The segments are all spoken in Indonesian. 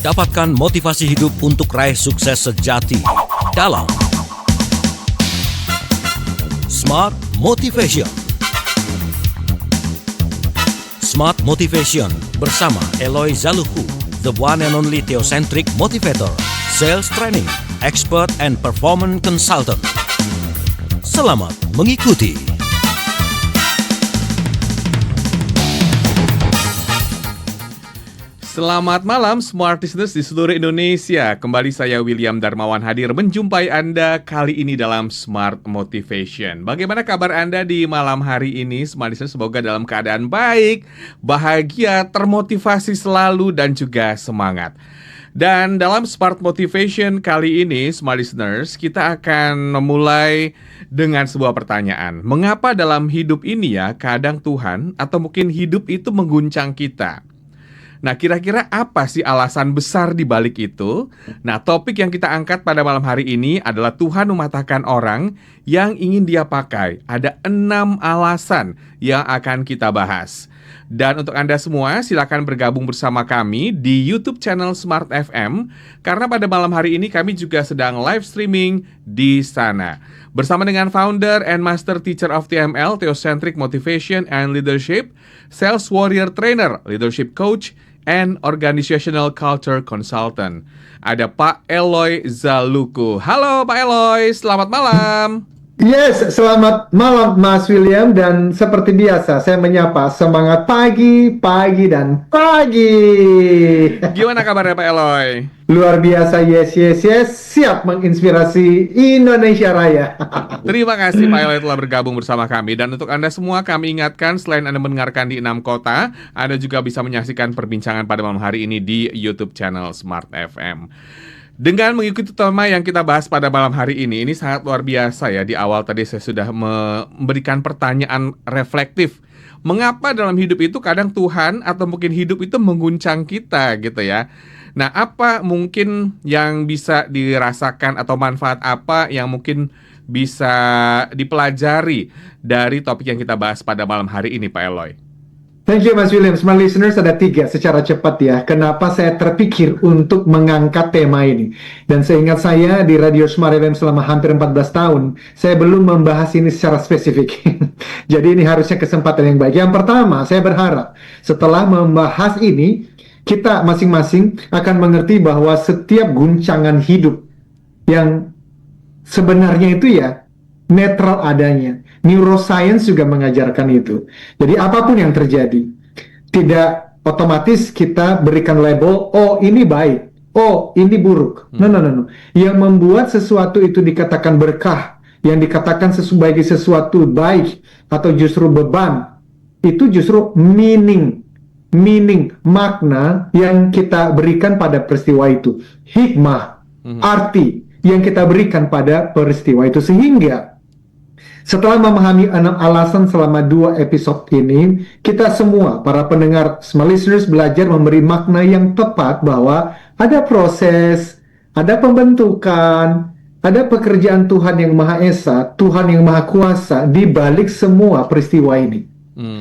Dapatkan motivasi hidup untuk raih sukses sejati dalam Smart Motivation. Smart Motivation bersama Eloy Zaluhu, the one and only theocentric motivator, sales training, expert and performance consultant. Selamat mengikuti. Selamat malam Smart Listeners di seluruh Indonesia. Kembali saya William Darmawan hadir menjumpai Anda kali ini dalam Smart Motivation. Bagaimana kabar Anda di malam hari ini Smart Listeners? Semoga dalam keadaan baik, bahagia, termotivasi selalu dan juga semangat. Dan dalam Smart Motivation kali ini Smart Listeners, kita akan memulai dengan sebuah pertanyaan. Mengapa dalam hidup ini ya kadang Tuhan atau mungkin hidup itu mengguncang kita? Nah, kira-kira apa sih alasan besar di balik itu? Nah, topik yang kita angkat pada malam hari ini adalah Tuhan mematahkan orang yang ingin Dia pakai. Ada 6 alasan yang akan kita bahas. Dan untuk Anda semua, silakan bergabung bersama kami di YouTube channel Smart FM, karena pada malam hari ini kami juga sedang live streaming di sana. Bersama dengan founder and master teacher of TML, Theocentric Motivation and Leadership, Sales Warrior Trainer, Leadership Coach, and Organizational Culture Consultant. Ada Pak Eloy Zaluhu. Halo Pak Eloy, selamat malam. Yes, selamat malam Mas William. Dan seperti biasa saya menyapa semangat pagi, dan pagi. Gimana kabarnya Pak Eloy? Luar biasa, yes, siap menginspirasi Indonesia Raya. Terima kasih Pak Eloy telah bergabung bersama kami. Dan untuk Anda semua kami ingatkan, selain Anda mendengarkan di 6 kota, Anda juga bisa menyaksikan perbincangan pada malam hari ini di YouTube channel Smart FM. Dengan mengikuti tema yang kita bahas pada malam hari ini sangat luar biasa ya. Di awal tadi saya sudah memberikan pertanyaan reflektif. Mengapa dalam hidup itu kadang Tuhan atau mungkin hidup itu mengguncang kita gitu ya. Nah, apa mungkin yang bisa dirasakan atau manfaat apa yang mungkin bisa dipelajari dari topik yang kita bahas pada malam hari ini Pak Eloy? Thank you Mas William. Smart Listeners, ada 3 secara cepat ya. Kenapa saya terpikir untuk mengangkat tema ini? Dan seingat saya di Radio Smart FM selama hampir 14 tahun, saya belum membahas ini secara spesifik. Jadi ini harusnya kesempatan yang baik. Yang pertama, saya berharap setelah membahas ini, kita masing-masing akan mengerti bahwa setiap guncangan hidup yang sebenarnya itu ya netral adanya. Neuroscience juga mengajarkan itu. Jadi apapun yang terjadi, tidak otomatis kita berikan label, oh ini baik, oh ini buruk. No. Yang membuat sesuatu itu dikatakan berkah, yang dikatakan sebagai sesuatu baik atau justru beban, itu justru meaning, makna yang kita berikan pada peristiwa itu. Hikmah, arti yang kita berikan pada peristiwa itu. Sehingga setelah memahami 6 alasan selama 2 episode ini, kita semua, para pendengar Smart Listeners, belajar memberi makna yang tepat bahwa ada proses, ada pembentukan, ada pekerjaan Tuhan yang Maha Esa, Tuhan yang Maha Kuasa di balik semua peristiwa ini.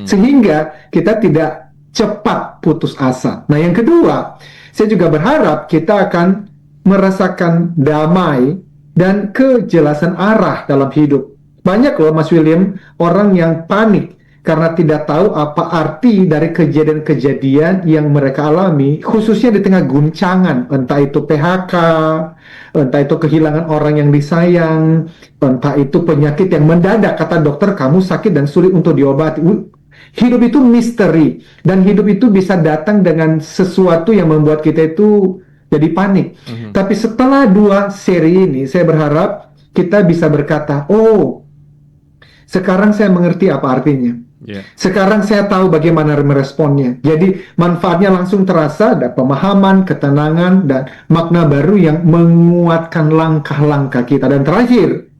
Sehingga kita tidak cepat putus asa. Nah, yang kedua, saya juga berharap kita akan merasakan damai dan kejelasan arah dalam hidup. Banyak loh Mas William, orang yang panik karena tidak tahu apa arti dari kejadian-kejadian yang mereka alami, khususnya di tengah guncangan, entah itu PHK, entah itu kehilangan orang yang disayang, entah itu penyakit yang mendadak, kata dokter kamu sakit dan sulit untuk diobati. Hidup itu misteri, dan hidup itu bisa datang dengan sesuatu yang membuat kita itu jadi panik. Tapi setelah 2 seri ini, saya berharap kita bisa berkata, oh, sekarang saya mengerti apa artinya. Sekarang saya tahu bagaimana meresponnya. Jadi manfaatnya langsung terasa, ada pemahaman, ketenangan, dan makna baru yang menguatkan langkah-langkah kita. Dan terakhir,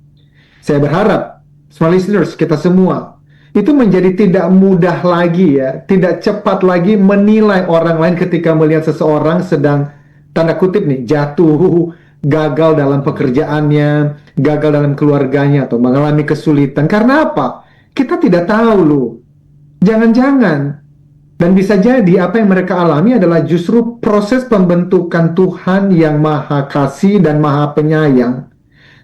saya berharap Smart Listeners, kita semua itu menjadi tidak mudah lagi ya, tidak cepat lagi menilai orang lain ketika melihat seseorang sedang tanda kutip nih jatuh, gagal dalam pekerjaannya, gagal dalam keluarganya, atau mengalami kesulitan. Karena apa? Kita tidak tahu loh. Jangan-jangan Dan bisa jadi apa yang mereka alami adalah justru proses pembentukan Tuhan yang Maha Kasih dan Maha Penyayang.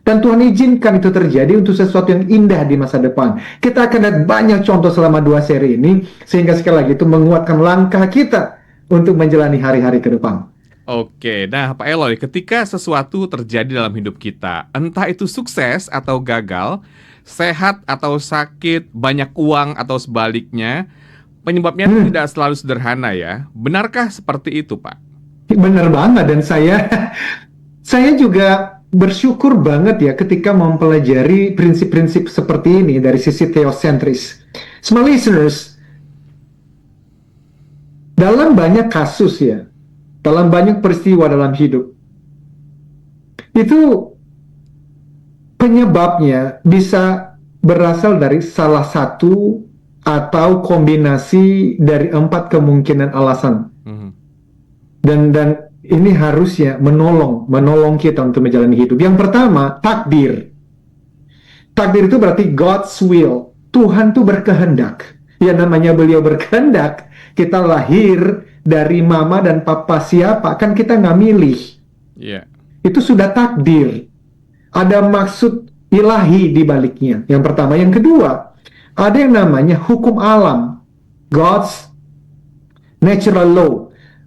Dan Tuhan izinkan itu terjadi untuk sesuatu yang indah di masa depan. Kita akan lihat banyak contoh selama 2 seri ini, sehingga sekali lagi itu menguatkan langkah kita untuk menjalani hari-hari ke depan. Oke, nah Pak Eloy, ketika sesuatu terjadi dalam hidup kita, entah itu sukses atau gagal, sehat atau sakit, banyak uang atau sebaliknya, penyebabnya tidak selalu sederhana ya. Benarkah seperti itu, Pak? Benar banget, dan saya juga bersyukur banget ya ketika mempelajari prinsip-prinsip seperti ini dari sisi teosentris. Small listeners, dalam banyak kasus ya, dalam banyak peristiwa dalam hidup, itu penyebabnya bisa berasal dari salah satu atau kombinasi dari 4 kemungkinan alasan. Dan ini harusnya menolong kita untuk menjalani hidup. Yang pertama, takdir. Takdir itu berarti God's will. Tuhan tuh berkehendak. Ya namanya beliau berkehendak, kita lahir dari mama dan papa siapa, kan kita nggak milih. Iya. Itu sudah takdir. Ada maksud ilahi di baliknya. Yang pertama. Yang kedua, ada yang namanya hukum alam. God's natural law.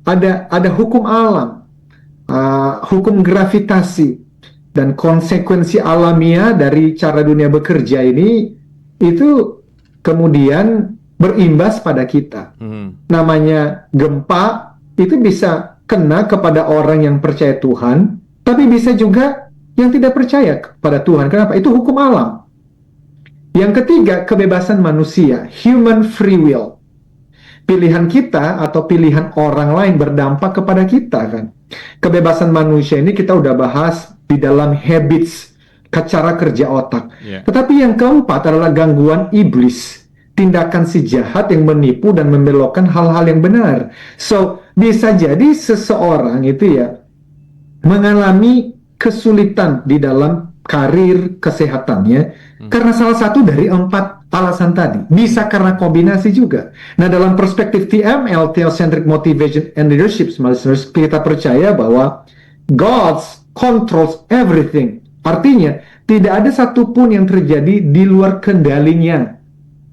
Ada hukum alam, hukum gravitasi, dan konsekuensi alamiah dari cara dunia bekerja ini, itu kemudian berimbas pada kita. Namanya gempa, itu bisa kena kepada orang yang percaya Tuhan, tapi bisa juga yang tidak percaya kepada Tuhan. Kenapa? Itu hukum alam. Yang ketiga, kebebasan manusia, human free will. Pilihan kita atau pilihan orang lain berdampak kepada kita kan. Kebebasan manusia ini kita udah bahas di dalam habits, cara kerja otak. Tetapi yang keempat adalah gangguan iblis, tindakan si jahat yang menipu dan membelokkan hal-hal yang benar. So, bisa jadi seseorang itu ya mengalami kesulitan di dalam karir kesehatannya karena salah satu dari 4 alasan tadi. Bisa karena kombinasi juga. Nah, dalam perspektif TML, Theocentric Motivation and Leadership, kita percaya bahwa God controls everything. Artinya, tidak ada satupun yang terjadi di luar kendalinya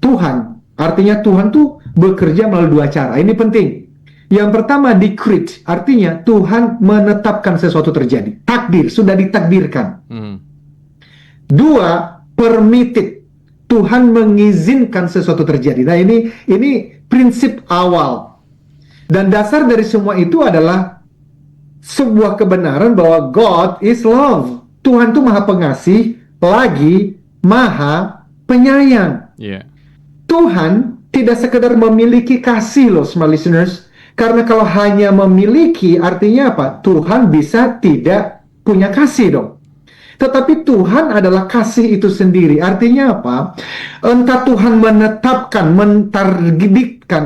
Tuhan. Artinya Tuhan tuh bekerja melalui 2 cara. Ini penting. Yang pertama, decreed. Artinya Tuhan menetapkan sesuatu terjadi. Takdir, sudah ditakdirkan. 2, permitted. Tuhan mengizinkan sesuatu terjadi. Nah, ini prinsip awal. Dan dasar dari semua itu adalah sebuah kebenaran bahwa God is love. Tuhan itu maha pengasih, lagi maha penyayang. Tuhan tidak sekedar memiliki kasih loh, small listeners. Karena kalau hanya memiliki, artinya apa? Tuhan bisa tidak punya kasih dong. Tetapi Tuhan adalah kasih itu sendiri. Artinya apa? Entah Tuhan menetapkan,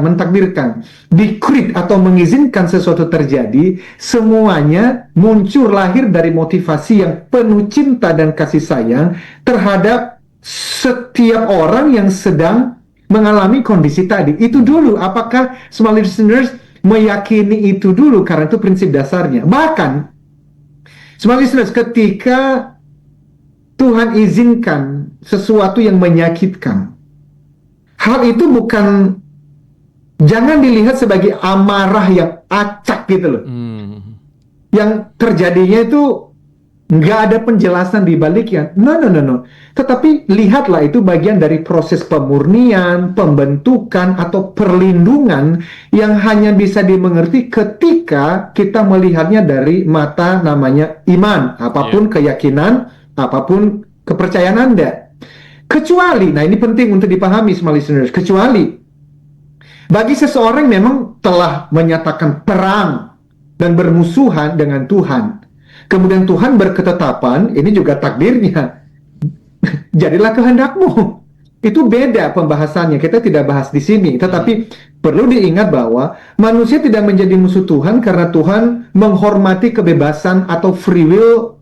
mentakdirkan, decree atau mengizinkan sesuatu terjadi, semuanya muncul lahir dari motivasi yang penuh cinta dan kasih sayang terhadap setiap orang yang sedang mengalami kondisi tadi. Itu dulu. Apakah small listeners meyakini itu dulu? Karena itu prinsip dasarnya. Bahkan small listeners, ketika Tuhan izinkan sesuatu yang menyakitkan, hal itu jangan dilihat sebagai amarah yang acak gitu loh. Yang terjadinya itu nggak ada penjelasan di baliknya. No. Tetapi lihatlah itu bagian dari proses pemurnian, pembentukan, atau perlindungan yang hanya bisa dimengerti ketika kita melihatnya dari mata namanya iman. Apapun keyakinan, apapun kepercayaan Anda. Kecuali, nah ini penting untuk dipahami small listeners, kecuali bagi seseorang memang telah menyatakan perang dan bermusuhan dengan Tuhan, kemudian Tuhan berketetapan, ini juga takdirnya, jadilah kehendakmu. Itu beda pembahasannya, kita tidak bahas di sini. Tetapi perlu diingat bahwa manusia tidak menjadi musuh Tuhan karena Tuhan menghormati kebebasan atau free will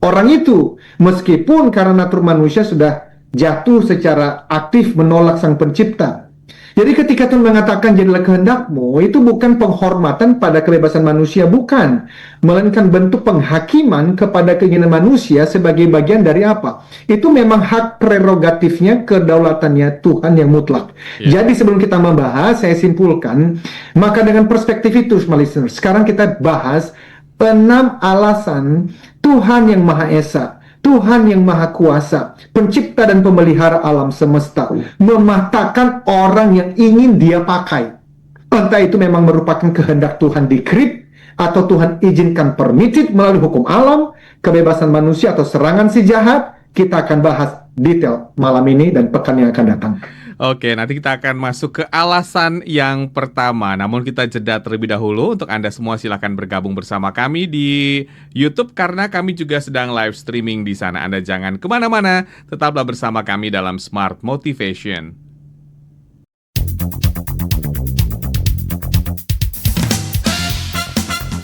orang itu, meskipun karena natur manusia sudah jatuh secara aktif menolak Sang Pencipta. Jadi ketika Tuhan mengatakan jadilah kehendakmu, itu bukan penghormatan pada kebebasan manusia, bukan. Melainkan bentuk penghakiman kepada keinginan manusia sebagai bagian dari apa? Itu memang hak prerogatifnya, kedaulatannya Tuhan yang mutlak. Jadi sebelum kita membahas, saya simpulkan, maka dengan perspektif itu, small listeners, sekarang kita bahas 6 alasan Tuhan yang Maha Esa, Tuhan yang Maha Kuasa, pencipta dan pemelihara alam semesta, mematahkan orang yang ingin dia pakai. Entah itu memang merupakan kehendak Tuhan decree, atau Tuhan izinkan permitted melalui hukum alam, kebebasan manusia atau serangan si jahat. Kita akan bahas detail malam ini dan pekan yang akan datang. Oke, nanti kita akan masuk ke alasan yang pertama. Namun kita jeda terlebih dahulu. Untuk Anda semua silakan bergabung bersama kami di YouTube karena kami juga sedang live streaming di sana. Anda jangan kemana-mana, tetaplah bersama kami dalam Smart Motivation.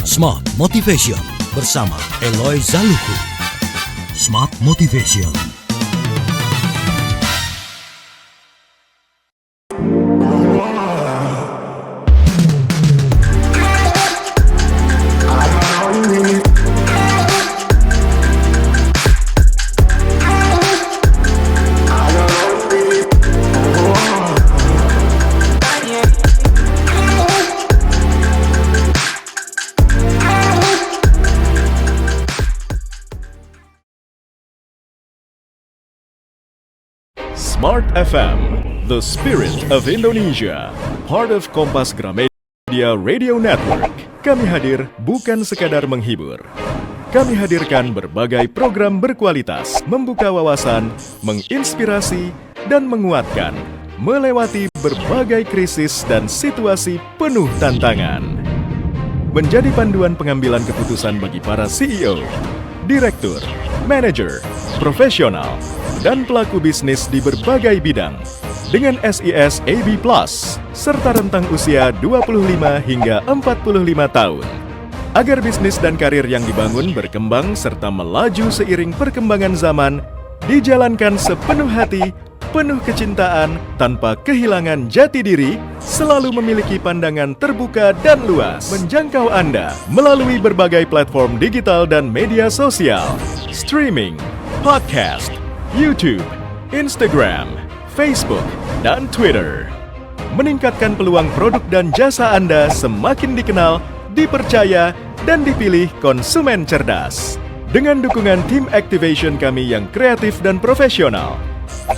Smart Motivation bersama Eloy Zaluku. Smart Motivation. Smart FM, the spirit of Indonesia, part of Kompas Gramedia Radio Network. Kami hadir bukan sekadar menghibur. Kami hadirkan berbagai program berkualitas, membuka wawasan, menginspirasi, dan menguatkan, melewati berbagai krisis dan situasi penuh tantangan. Menjadi panduan pengambilan keputusan bagi para CEO, direktur, manajer, profesional, dan pelaku bisnis di berbagai bidang dengan SIS AB+, serta rentang usia 25 hingga 45 tahun. Agar bisnis dan karir yang dibangun berkembang serta melaju seiring perkembangan zaman, dijalankan sepenuh hati, penuh kecintaan, tanpa kehilangan jati diri, selalu memiliki pandangan terbuka dan luas, menjangkau Anda melalui berbagai platform digital dan media sosial, streaming, podcast, YouTube, Instagram, Facebook, dan Twitter. Meningkatkan peluang produk dan jasa Anda semakin dikenal, dipercaya, dan dipilih konsumen cerdas. Dengan dukungan tim activation kami yang kreatif dan profesional,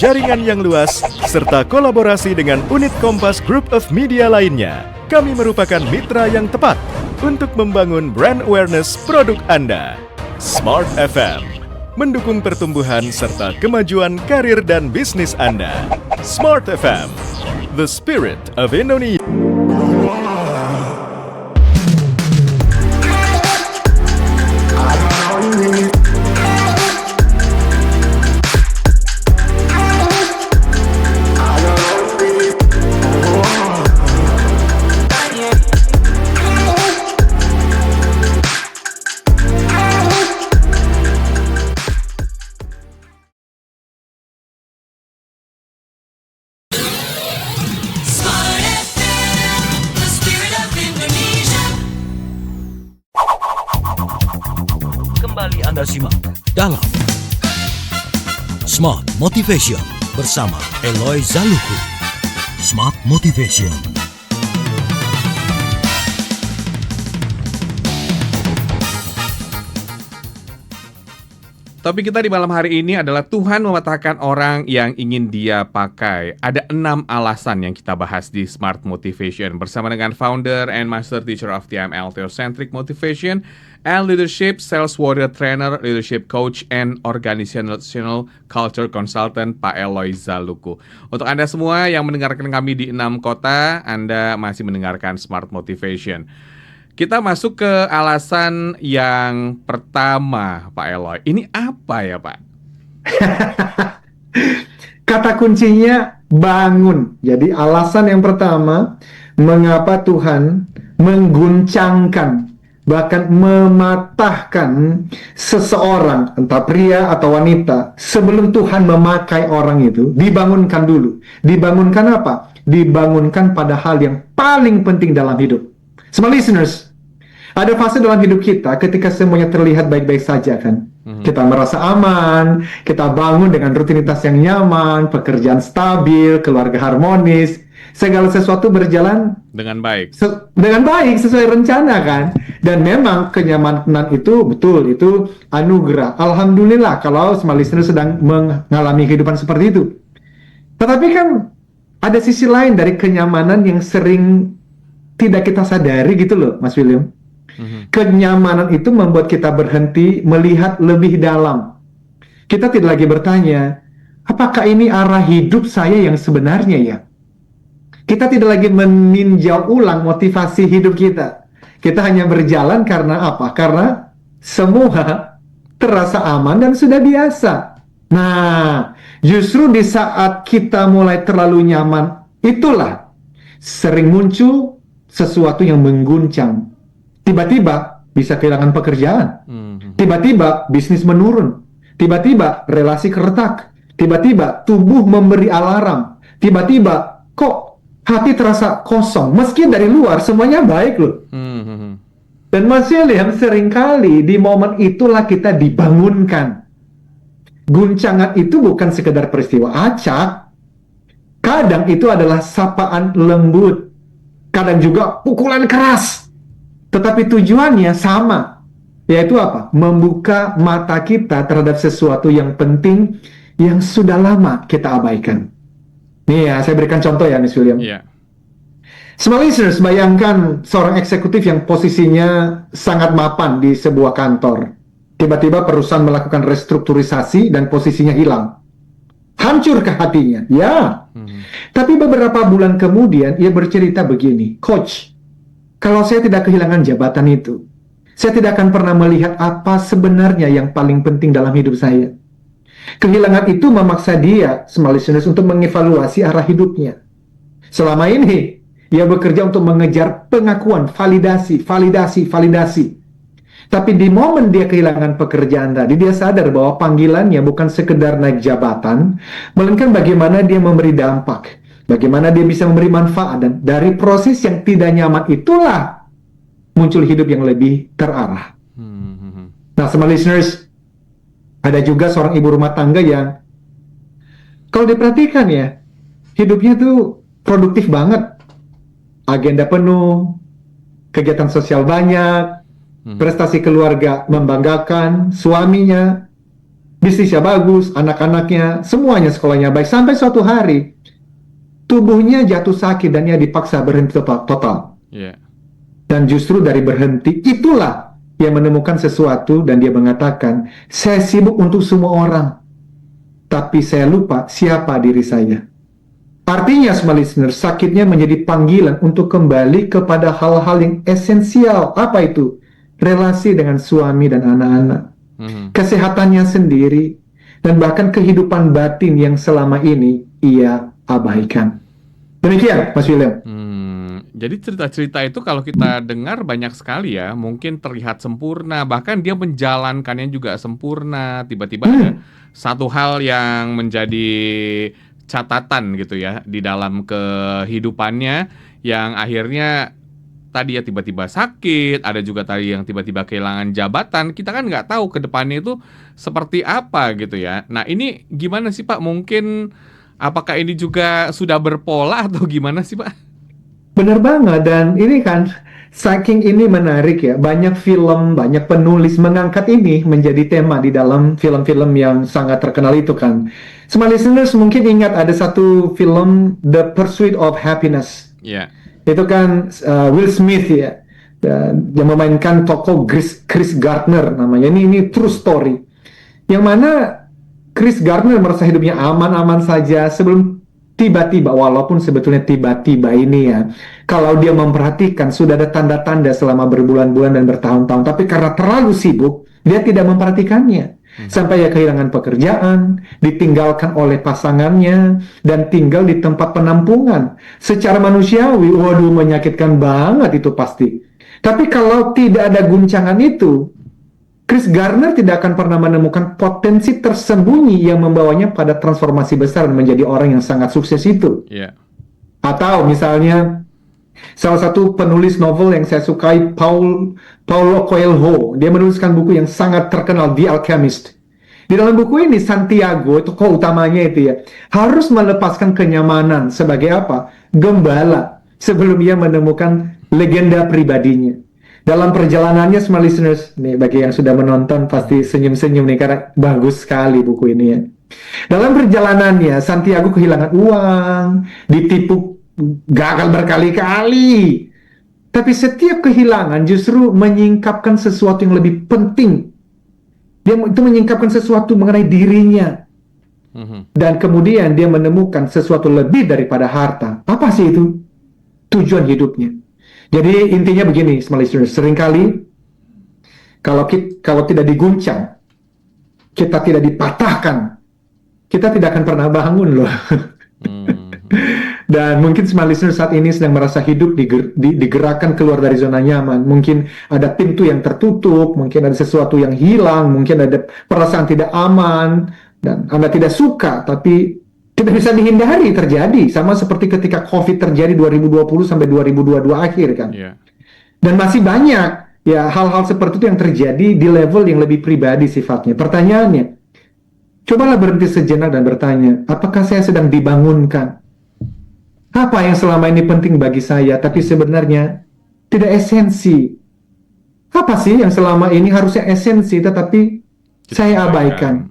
jaringan yang luas, serta kolaborasi dengan unit Kompas Group of Media lainnya, kami merupakan mitra yang tepat untuk membangun brand awareness produk Anda. Smart FM mendukung pertumbuhan serta kemajuan karir dan bisnis Anda. Smart FM, the spirit of Indonesia. Kembali Anda simak dalam Smart Motivation bersama Eloy Zaluku. Smart Motivation. Topik kita di malam hari ini adalah Tuhan mematahkan orang yang ingin dia pakai. Ada 6 alasan yang kita bahas di Smart Motivation bersama dengan founder and master teacher of TML Theocentric Motivation and Leadership, Sales Warrior Trainer, Leadership Coach, and Organizational Culture Consultant, Pak Eloy Zaluku. Untuk Anda semua yang mendengarkan kami di 6 kota, Anda masih mendengarkan Smart Motivation. Kita masuk ke alasan yang pertama, Pak Eloy. Ini apa ya, Pak? Kata kuncinya bangun. Jadi alasan yang pertama, mengapa Tuhan mengguncangkan, bahkan mematahkan seseorang, entah pria atau wanita, sebelum Tuhan memakai orang itu, dibangunkan dulu. Dibangunkan apa? dibangunkan pada hal yang paling penting dalam hidup. Smart listeners, ada fase dalam hidup kita ketika semuanya terlihat baik-baik saja kan. Kita merasa aman, kita bangun dengan rutinitas yang nyaman, pekerjaan stabil, keluarga harmonis, segala sesuatu berjalan Dengan baik. dengan baik sesuai rencana kan. Dan memang kenyamanan itu betul, itu anugerah. Alhamdulillah kalau smart listener sedang mengalami kehidupan seperti itu. Tetapi kan ada sisi lain dari kenyamanan yang sering tidak kita sadari gitu loh, Mas William. Kenyamanan itu membuat kita berhenti melihat lebih dalam. Kita tidak lagi bertanya, apakah ini arah hidup saya yang sebenarnya ya? Kita tidak lagi meninjau ulang motivasi hidup kita. Kita hanya berjalan karena apa? Karena semua terasa aman dan sudah biasa. Nah, justru di saat kita mulai terlalu nyaman, itulah sering muncul sesuatu yang mengguncang. Tiba-tiba bisa kehilangan pekerjaan. Tiba-tiba bisnis menurun. Tiba-tiba relasi retak. Tiba-tiba tubuh memberi alarm. Tiba-tiba kok hati terasa kosong. Meski dari luar semuanya baik loh. Dan Mas William, seringkali di momen itulah kita dibangunkan. Guncangan itu bukan sekedar peristiwa acak. Kadang itu adalah sapaan lembut. Kadang juga pukulan keras. Tetapi tujuannya sama, yaitu apa? Membuka mata kita terhadap sesuatu yang penting yang sudah lama kita abaikan. Nih ya, saya berikan contoh ya, Miss William. Iya. Smart listeners, bayangkan seorang eksekutif yang posisinya sangat mapan di sebuah kantor. Tiba-tiba perusahaan melakukan restrukturisasi dan posisinya hilang. Hancurkah hatinya? Ya. Tapi beberapa bulan kemudian ia bercerita begini, Coach, kalau saya tidak kehilangan jabatan itu, saya tidak akan pernah melihat apa sebenarnya yang paling penting dalam hidup saya. Kehilangan itu memaksa dia, smart listeners, untuk mengevaluasi arah hidupnya. Selama ini, ia bekerja untuk mengejar pengakuan, validasi. Tapi di momen dia kehilangan pekerjaan tadi, dia sadar bahwa panggilannya bukan sekedar naik jabatan, melainkan bagaimana dia memberi dampak. Bagaimana dia bisa memberi manfaat, dan dari proses yang tidak nyaman itulah muncul hidup yang lebih terarah. Nah, smart listeners, ada juga seorang ibu rumah tangga yang kalau diperhatikan ya, hidupnya tuh produktif banget. Agenda penuh, kegiatan sosial banyak, prestasi keluarga membanggakan, suaminya, bisnisnya bagus, anak-anaknya, semuanya sekolahnya baik. Sampai suatu hari, tubuhnya jatuh sakit dan ia dipaksa berhenti total. Dan justru dari berhenti, itulah yang menemukan sesuatu dan dia mengatakan, saya sibuk untuk semua orang, tapi saya lupa siapa diri saya. Artinya, smart listener, sakitnya menjadi panggilan untuk kembali kepada hal-hal yang esensial. Apa itu? Relasi dengan suami dan anak-anak. Kesehatannya sendiri, dan bahkan kehidupan batin yang selama ini ia abaikan. Demikian, Mas William. Jadi cerita-cerita itu kalau kita dengar banyak sekali ya, mungkin terlihat sempurna, bahkan dia menjalankannya juga sempurna. Tiba-tiba ada satu hal yang menjadi catatan gitu ya di dalam kehidupannya, yang akhirnya tadi ya tiba-tiba sakit, ada juga tadi yang tiba-tiba kehilangan jabatan. Kita kan nggak tahu ke depannya itu seperti apa gitu ya. Nah, ini gimana sih Pak? Mungkin apakah ini juga sudah berpola atau gimana sih Pak? Benar banget, dan ini kan saking ini menarik ya, banyak film, banyak penulis mengangkat ini menjadi tema di dalam film-film yang sangat terkenal itu kan. Smart listeners mungkin ingat ada satu film The Pursuit of Happiness. Itu kan Will Smith ya, yang memainkan tokoh Chris Gardner namanya. Ini true story, yang mana Chris Gardner merasa hidupnya aman-aman saja sebelum tiba-tiba, walaupun sebetulnya tiba-tiba ini ya, kalau dia memperhatikan sudah ada tanda-tanda selama berbulan-bulan dan bertahun-tahun, tapi karena terlalu sibuk, dia tidak memperhatikannya. Sampai ia kehilangan pekerjaan, ditinggalkan oleh pasangannya, dan tinggal di tempat penampungan. Secara manusiawi, waduh, menyakitkan banget itu pasti. Tapi kalau tidak ada guncangan itu, Chris Gardner tidak akan pernah menemukan potensi tersembunyi yang membawanya pada transformasi besar dan menjadi orang yang sangat sukses itu. Atau misalnya salah satu penulis novel yang saya sukai, Paulo Coelho, dia menuliskan buku yang sangat terkenal, The Alchemist. Di dalam buku ini Santiago, tokoh utamanya itu ya, harus melepaskan kenyamanan sebagai apa? Gembala, sebelum ia menemukan legenda pribadinya. Dalam perjalanannya, smart listeners, nih bagi yang sudah menonton pasti senyum-senyum nih karena bagus sekali buku ini ya. Dalam perjalanannya, Santiago kehilangan uang, ditipu, gagal berkali-kali. Tapi setiap kehilangan justru menyingkapkan sesuatu yang lebih penting. Dia itu menyingkapkan sesuatu mengenai dirinya. Dan kemudian dia menemukan sesuatu lebih daripada harta. Apa sih itu? Tujuan hidupnya. Jadi intinya begini, smart listeners, seringkali kalau tidak diguncang, kita tidak dipatahkan, kita tidak akan pernah bangun loh. Dan mungkin smart listeners saat ini sedang merasa hidup digerakkan keluar dari zona nyaman. Mungkin ada pintu yang tertutup, mungkin ada sesuatu yang hilang, mungkin ada perasaan tidak aman, dan Anda tidak suka, tapi tidak bisa dihindari terjadi. Sama seperti ketika COVID terjadi 2020 sampai 2022 akhir kan. Yeah. Dan masih banyak ya hal-hal seperti itu yang terjadi di level yang lebih pribadi sifatnya. Pertanyaannya, cobalah berhenti sejenak dan bertanya, apakah saya sedang dibangunkan? Apa yang selama ini penting bagi saya, tapi sebenarnya tidak esensi? Apa sih yang selama ini harusnya esensi, tetapi saya abaikan?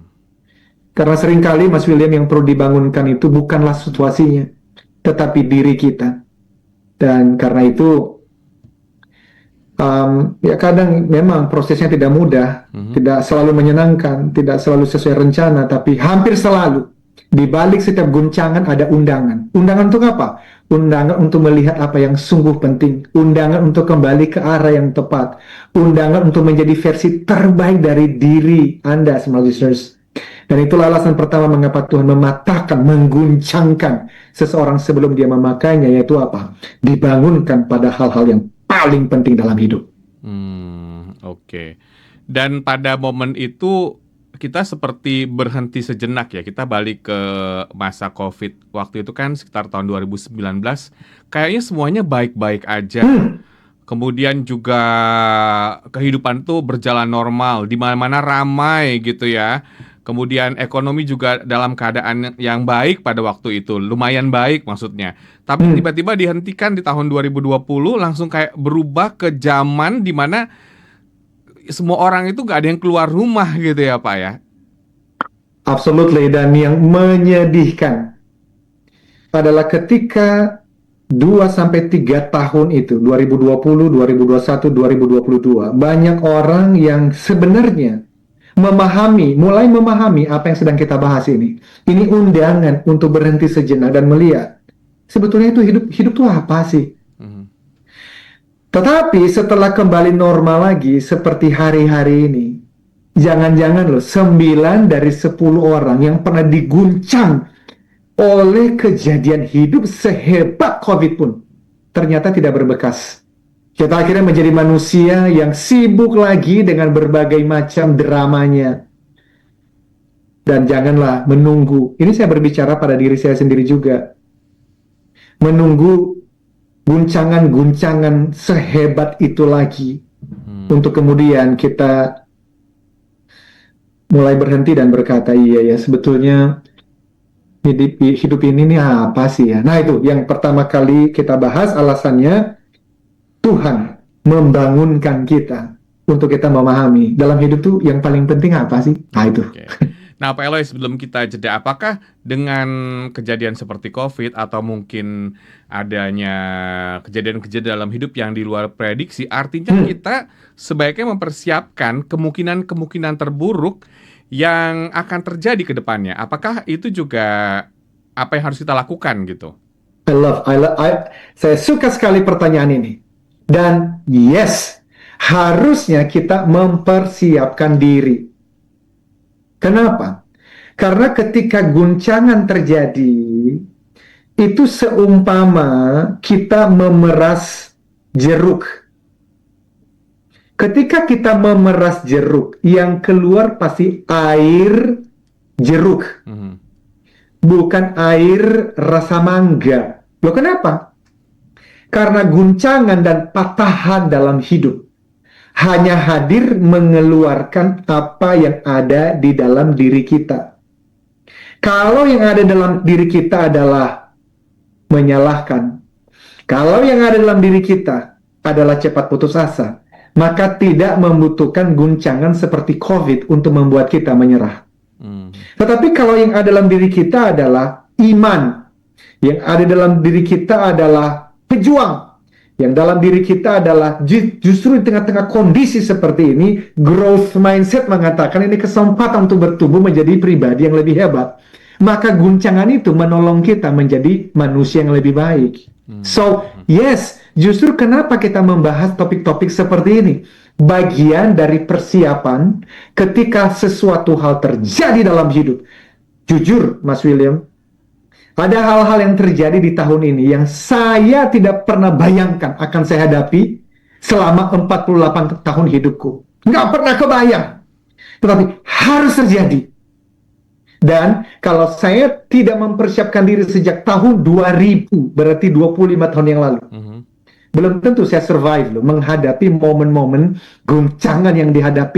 Karena seringkali Mas William yang perlu dibangunkan itu bukanlah situasinya, tetapi diri kita. Dan karena itu, ya kadang memang prosesnya tidak mudah, tidak selalu menyenangkan, tidak selalu sesuai rencana, tapi hampir selalu di balik setiap guncangan ada undangan. Undangan untuk apa? Undangan untuk melihat apa yang sungguh penting. Undangan untuk kembali ke arah yang tepat. Undangan untuk menjadi versi terbaik dari diri Anda, smart listeners. Dan itulah alasan pertama mengapa Tuhan mematahkan, mengguncangkan seseorang sebelum dia memakainya, yaitu apa? Dibangunkan pada hal-hal yang paling penting dalam hidup. Oke. Dan pada momen itu kita seperti berhenti sejenak ya. Kita balik ke masa COVID. Waktu itu kan sekitar tahun 2019. Kayaknya semuanya baik-baik aja. Kemudian juga kehidupan tuh berjalan normal. Di mana-mana ramai gitu ya. Kemudian ekonomi juga dalam keadaan yang baik pada waktu itu. Lumayan baik maksudnya. Tapi tiba-tiba dihentikan di tahun 2020. Langsung kayak berubah ke zaman di mana semua orang itu gak ada yang keluar rumah gitu ya Pak ya. Absolutely. Dan yang menyedihkan adalah ketika 2-3 tahun itu, 2020, 2021, 2022, banyak orang yang sebenarnya mulai memahami apa yang sedang kita bahas ini. Ini undangan untuk berhenti sejenak dan melihat sebetulnya itu hidup itu apa sih? Tetapi setelah kembali normal lagi seperti hari-hari ini, jangan-jangan loh 9 dari 10 orang yang pernah diguncang oleh kejadian hidup sehebat COVID pun ternyata tidak berbekas. Kita akhirnya menjadi manusia yang sibuk lagi dengan berbagai macam dramanya. Dan janganlah menunggu. Ini saya berbicara pada diri saya sendiri juga. Menunggu guncangan-guncangan sehebat itu lagi. Untuk kemudian kita mulai berhenti dan berkata, iya ya sebetulnya hidup ini nih apa sih ya. Nah itu yang pertama kali kita bahas alasannya. Tuhan membangunkan kita untuk kita memahami dalam hidup tuh yang paling penting apa sih? Nah itu. Nah Pak Eloy, sebelum kita jeda, apakah dengan kejadian seperti COVID atau mungkin adanya kejadian-kejadian dalam hidup yang di luar prediksi, artinya kita sebaiknya mempersiapkan kemungkinan-kemungkinan terburuk yang akan terjadi ke depannya? Apakah itu juga apa yang harus kita lakukan gitu? Saya suka sekali pertanyaan ini. Dan yes, harusnya kita mempersiapkan diri. Kenapa? Karena ketika guncangan terjadi, itu seumpama kita memeras jeruk. Ketika kita memeras jeruk, yang keluar pasti air jeruk. Bukan air rasa mangga. Loh kenapa? Karena guncangan dan patahan dalam hidup hanya hadir mengeluarkan apa yang ada di dalam diri kita. Kalau yang ada dalam diri kita adalah menyalahkan, kalau yang ada dalam diri kita adalah cepat putus asa, maka tidak membutuhkan guncangan seperti COVID untuk membuat kita menyerah. Tetapi kalau yang ada dalam diri kita adalah iman, yang ada dalam diri kita adalah pejuang, yang dalam diri kita adalah justru di tengah-tengah kondisi seperti ini, growth mindset mengatakan ini kesempatan untuk bertumbuh menjadi pribadi yang lebih hebat. Maka guncangan itu menolong kita menjadi manusia yang lebih baik. So, yes, justru kenapa kita membahas topik-topik seperti ini? Bagian dari persiapan ketika sesuatu hal terjadi dalam hidup. Jujur, Mas William, ada hal-hal yang terjadi di tahun ini yang saya tidak pernah bayangkan akan saya hadapi selama 48 tahun hidupku. Nggak pernah kebayang. Tetapi harus terjadi. Dan kalau saya tidak mempersiapkan diri sejak tahun 2000, berarti 25 tahun yang lalu. Belum tentu saya survive loh, menghadapi momen-momen guncangan yang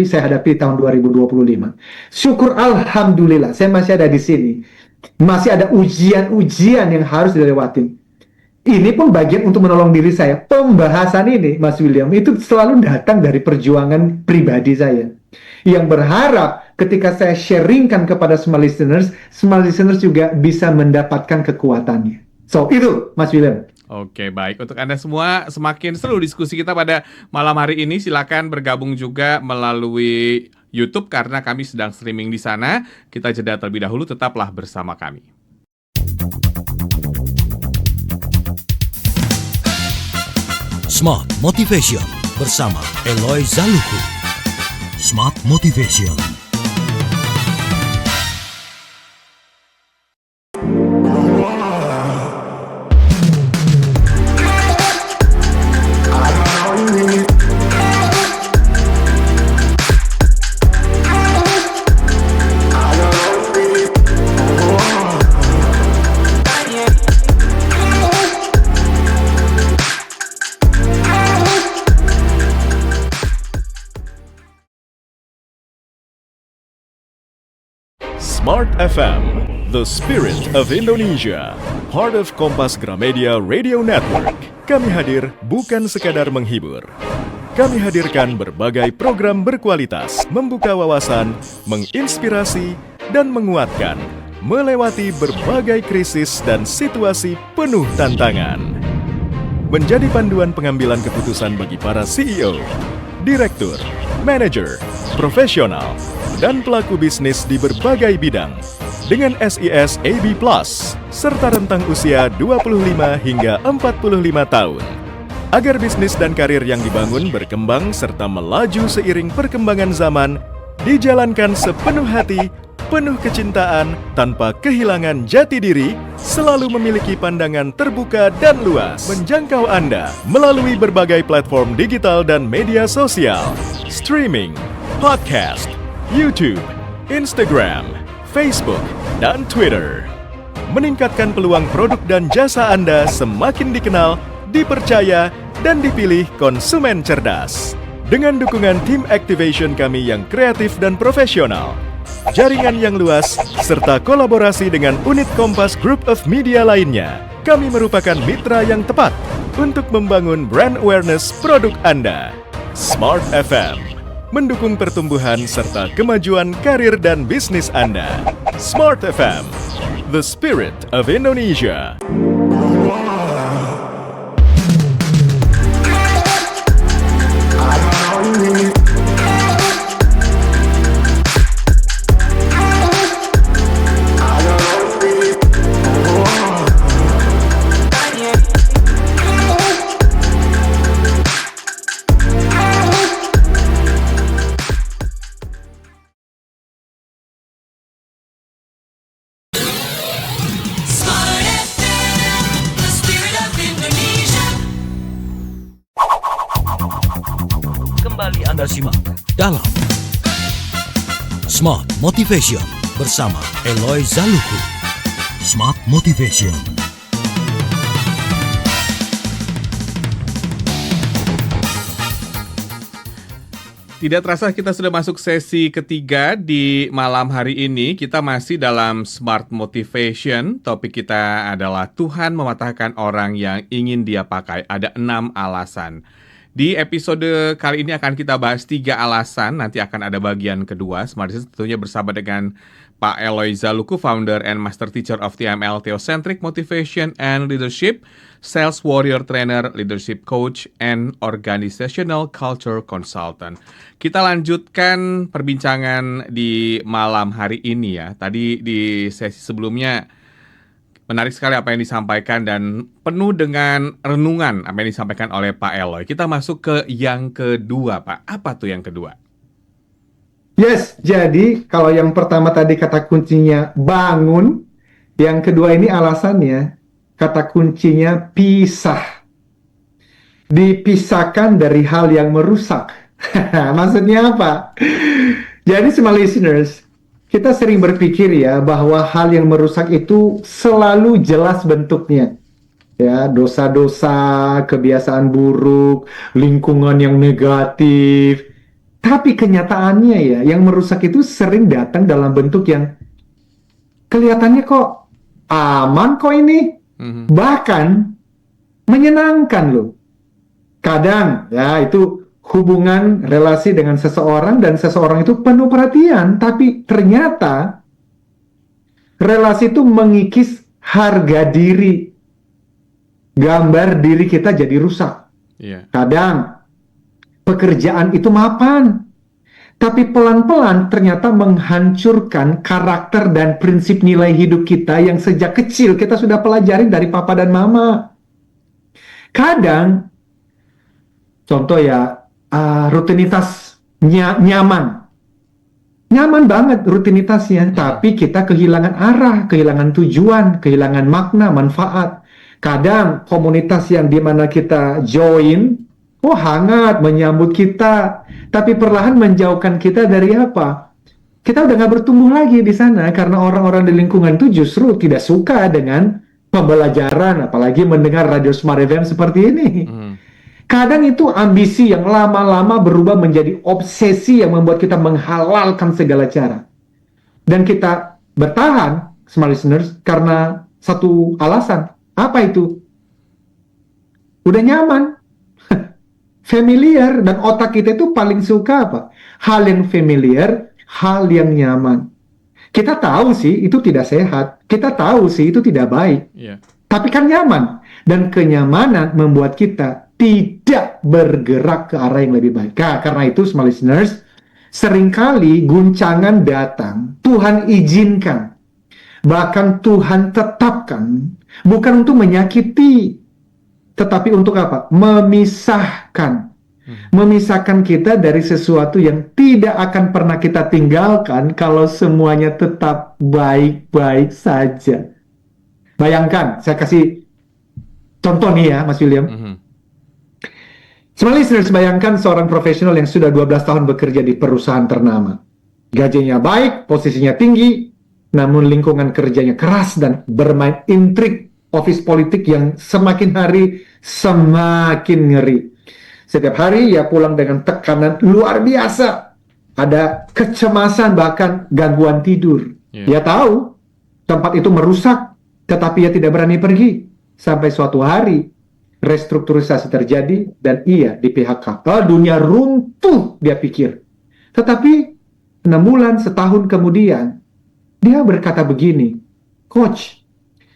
saya hadapi di tahun 2025. Syukur Alhamdulillah, saya masih ada di sini. Masih ada ujian-ujian yang harus dilewatin. Ini pun bagian untuk menolong diri saya. Pembahasan ini, Mas William, itu selalu datang dari perjuangan pribadi saya. Yang berharap ketika saya sharingkan kepada smart listeners juga bisa mendapatkan kekuatannya. So, itu, Mas William. Oke, baik. Untuk Anda semua, semakin seru diskusi kita pada malam hari ini. Silakan bergabung juga melalui YouTube karena kami sedang streaming di sana. Kita jeda terlebih dahulu, tetaplah bersama kami. Smart Motivation bersama Eloy Zaluku. Smart Motivation. Smart FM, the spirit of Indonesia, part of Kompas Gramedia Radio Network. Kami hadir bukan sekadar menghibur. Kami hadirkan berbagai program berkualitas, membuka wawasan, menginspirasi, dan menguatkan, melewati berbagai krisis dan situasi penuh tantangan. Menjadi panduan pengambilan keputusan bagi para CEO, direktur, manajer, profesional, dan pelaku bisnis di berbagai bidang dengan SIS AB+, serta rentang usia 25 hingga 45 tahun. Agar bisnis dan karir yang dibangun berkembang serta melaju seiring perkembangan zaman, dijalankan sepenuh hati, penuh kecintaan, tanpa kehilangan jati diri, selalu memiliki pandangan terbuka dan luas, menjangkau Anda melalui berbagai platform digital dan media sosial, streaming, podcast, YouTube, Instagram, Facebook, dan Twitter. Meningkatkan peluang produk dan jasa Anda semakin dikenal, dipercaya, dan dipilih konsumen cerdas. Dengan dukungan tim activation kami yang kreatif dan profesional, jaringan yang luas, serta kolaborasi dengan unit Kompas Group of Media lainnya, kami merupakan mitra yang tepat untuk membangun brand awareness produk Anda. Smart FM mendukung pertumbuhan serta kemajuan karir dan bisnis Anda. Smart FM, the spirit of Indonesia. Kembali Anda simak dalam Smart Motivation bersama Eloy Zaluku. Smart Motivation. Tidak terasa kita sudah masuk sesi ketiga di malam hari ini. Kita masih dalam Smart Motivation. Topik kita adalah Tuhan mematahkan orang yang ingin dia pakai. Ada 6 alasan. Di episode kali ini akan kita bahas 3 alasan. Nanti akan ada bagian kedua. Smart Listeners tentunya bersama dengan Pak Eloy Zaluku, founder and master teacher of TML, Theocentric Motivation and Leadership, Sales Warrior Trainer, Leadership Coach, and Organizational Culture Consultant. Kita lanjutkan perbincangan di malam hari ini ya. Tadi di sesi sebelumnya menarik sekali apa yang disampaikan dan penuh dengan renungan apa yang disampaikan oleh Pak Eloy. Kita masuk ke yang kedua, Pak. Apa tuh yang kedua? Yes, jadi kalau yang pertama tadi kata kuncinya bangun, yang kedua ini alasannya kata kuncinya pisah. Dipisahkan dari hal yang merusak. Maksudnya apa? Jadi semua listeners, kita sering berpikir ya bahwa hal yang merusak itu selalu jelas bentuknya. Ya, dosa-dosa, kebiasaan buruk, lingkungan yang negatif. Tapi kenyataannya ya, yang merusak itu sering datang dalam bentuk yang kelihatannya kok aman kok ini. Bahkan menyenangkan loh. Kadang ya itu hubungan relasi dengan seseorang dan seseorang itu penuh perhatian. Tapi ternyata relasi itu mengikis harga diri. Gambar diri kita jadi rusak. Kadang pekerjaan itu mapan, tapi pelan-pelan ternyata menghancurkan karakter dan prinsip nilai hidup kita yang sejak kecil kita sudah pelajarin dari papa dan mama. Kadang, contoh ya, rutinitas nyaman banget rutinitasnya, tapi kita kehilangan arah, kehilangan tujuan, kehilangan makna, manfaat. Kadang komunitas yang dimana kita join, hangat menyambut kita, tapi perlahan menjauhkan kita dari apa? Kita udah nggak bertumbuh lagi di sana karena orang-orang di lingkungan itu justru tidak suka dengan pembelajaran, apalagi mendengar Radio Smart FM seperti ini. Kadang itu ambisi yang lama-lama berubah menjadi obsesi yang membuat kita menghalalkan segala cara. Dan kita bertahan, Smart Listeners, karena satu alasan. Apa itu? Udah nyaman. Familiar, dan otak kita itu paling suka apa? Hal yang familiar, hal yang nyaman. Kita tahu sih itu tidak sehat, kita tahu sih itu tidak baik, tapi kan nyaman. Dan kenyamanan membuat kita tidak bergerak ke arah yang lebih baik. Nah, karena itu, small listeners, seringkali guncangan datang, Tuhan izinkan, bahkan Tuhan tetapkan, bukan untuk menyakiti, tetapi untuk apa? Memisahkan kita dari sesuatu yang tidak akan pernah kita tinggalkan kalau semuanya tetap baik-baik saja. Bayangkan, saya kasih contoh nih ya, Mas William. Semua listeners, bayangkan seorang profesional yang sudah 12 tahun bekerja di perusahaan ternama. Gajinya baik, posisinya tinggi, namun lingkungan kerjanya keras dan bermain intrik office politik yang semakin hari semakin ngeri. Setiap hari ia pulang dengan tekanan luar biasa. Ada kecemasan, bahkan gangguan tidur. Ia tahu tempat itu merusak, tetapi ia tidak berani pergi. Sampai suatu hari restrukturisasi terjadi dan ia di PHK. Dunia runtuh, dia pikir. Tetapi 6 bulan, setahun kemudian, dia berkata begini, "Coach,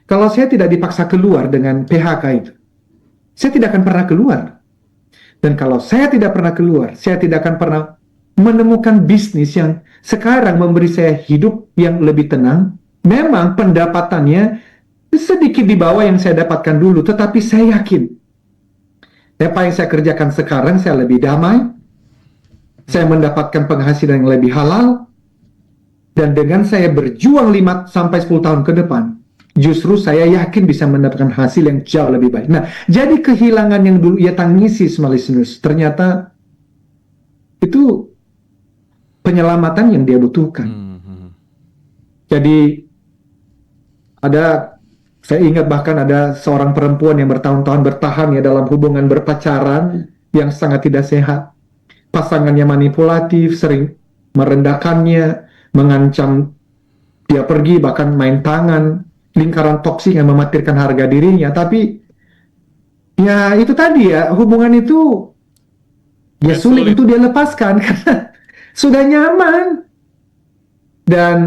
kalau saya tidak dipaksa keluar dengan PHK itu, saya tidak akan pernah keluar. Dan kalau saya tidak pernah keluar, saya tidak akan pernah menemukan bisnis yang sekarang memberi saya hidup yang lebih tenang. Memang pendapatannya sedikit di bawah yang saya dapatkan dulu, tetapi saya yakin apa yang saya kerjakan sekarang, saya lebih damai, saya mendapatkan penghasilan yang lebih halal, dan dengan saya berjuang 5-10 tahun ke depan, justru saya yakin bisa mendapatkan hasil yang jauh lebih baik." Nah, jadi kehilangan yang dulu ia tangisi, small listeners, ternyata itu penyelamatan yang dia butuhkan. Jadi saya ingat bahkan ada seorang perempuan yang bertahun-tahun bertahan ya dalam hubungan berpacaran yang sangat tidak sehat. pasangannya manipulatif, sering merendahkannya, mengancam dia pergi, bahkan main tangan, lingkaran toksik yang mematikan harga dirinya. Tapi ya itu tadi ya, hubungan itu ya Ya, sulit sulit. untuk dia lepaskan karena sudah nyaman. Dan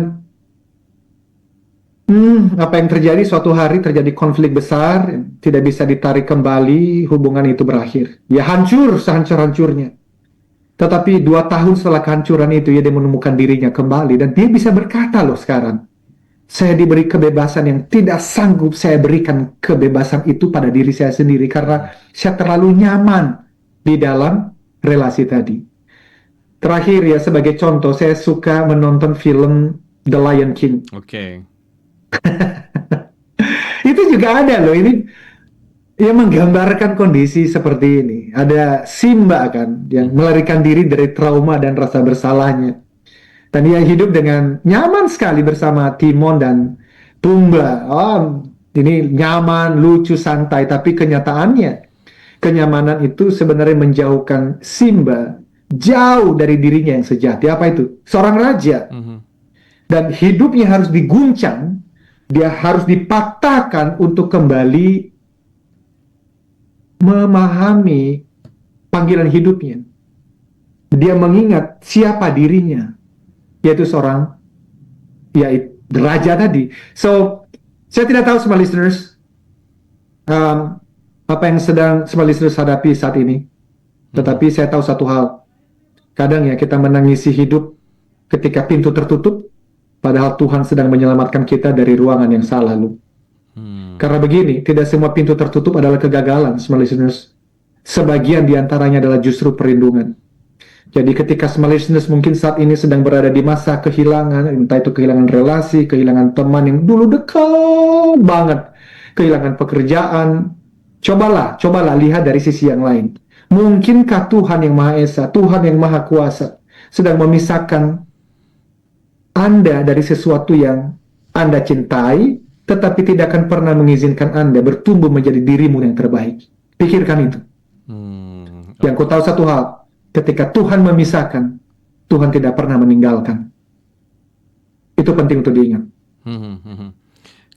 apa yang terjadi, suatu hari terjadi konflik besar, tidak bisa ditarik kembali, hubungan itu berakhir. Ya hancur sehancur-hancurnya. Tetapi 2 tahun setelah kehancuran itu, ya dia menemukan dirinya kembali. Dan dia bisa berkata loh sekarang, saya diberi kebebasan yang tidak sanggup saya berikan kebebasan itu pada diri saya sendiri. Karena saya terlalu nyaman di dalam relasi tadi. Terakhir ya, sebagai contoh, saya suka menonton film The Lion King. Oke. Itu juga ada loh, ini ya menggambarkan kondisi seperti ini. Ada Simba kan, yang melarikan diri dari trauma dan rasa bersalahnya. Dan dia hidup dengan nyaman sekali bersama Timon dan Pumba. Oh, ini nyaman, lucu, santai. Tapi kenyataannya, kenyamanan itu sebenarnya menjauhkan Simba jauh dari dirinya yang sejati. Apa itu? Seorang raja. Dan hidupnya harus diguncang, dia harus dipatahkan untuk kembali memahami panggilan hidupnya. Dia mengingat siapa dirinya, yaitu seorang raja tadi. So, saya tidak tahu semua listeners apa yang sedang semua listeners hadapi saat ini. Tetapi saya tahu satu hal. Kadang ya kita menangisi hidup ketika pintu tertutup, padahal Tuhan sedang menyelamatkan kita dari ruangan yang salah lalu. Karena begini, tidak semua pintu tertutup adalah kegagalan, semua listeners. Sebagian diantaranya adalah justru perlindungan. Jadi ketika semua listeners mungkin saat ini sedang berada di masa kehilangan, entah itu kehilangan relasi, kehilangan teman yang dulu dekat banget, kehilangan pekerjaan, cobalah lihat dari sisi yang lain. Mungkinkah Tuhan yang Maha Esa, Tuhan yang Maha Kuasa, sedang memisahkan Anda dari sesuatu yang Anda cintai, tetapi tidak akan pernah mengizinkan Anda bertumbuh menjadi dirimu yang terbaik. Pikirkan itu. Yang ku tahu satu hal, ketika Tuhan memisahkan, Tuhan tidak pernah meninggalkan. Itu penting untuk diingat.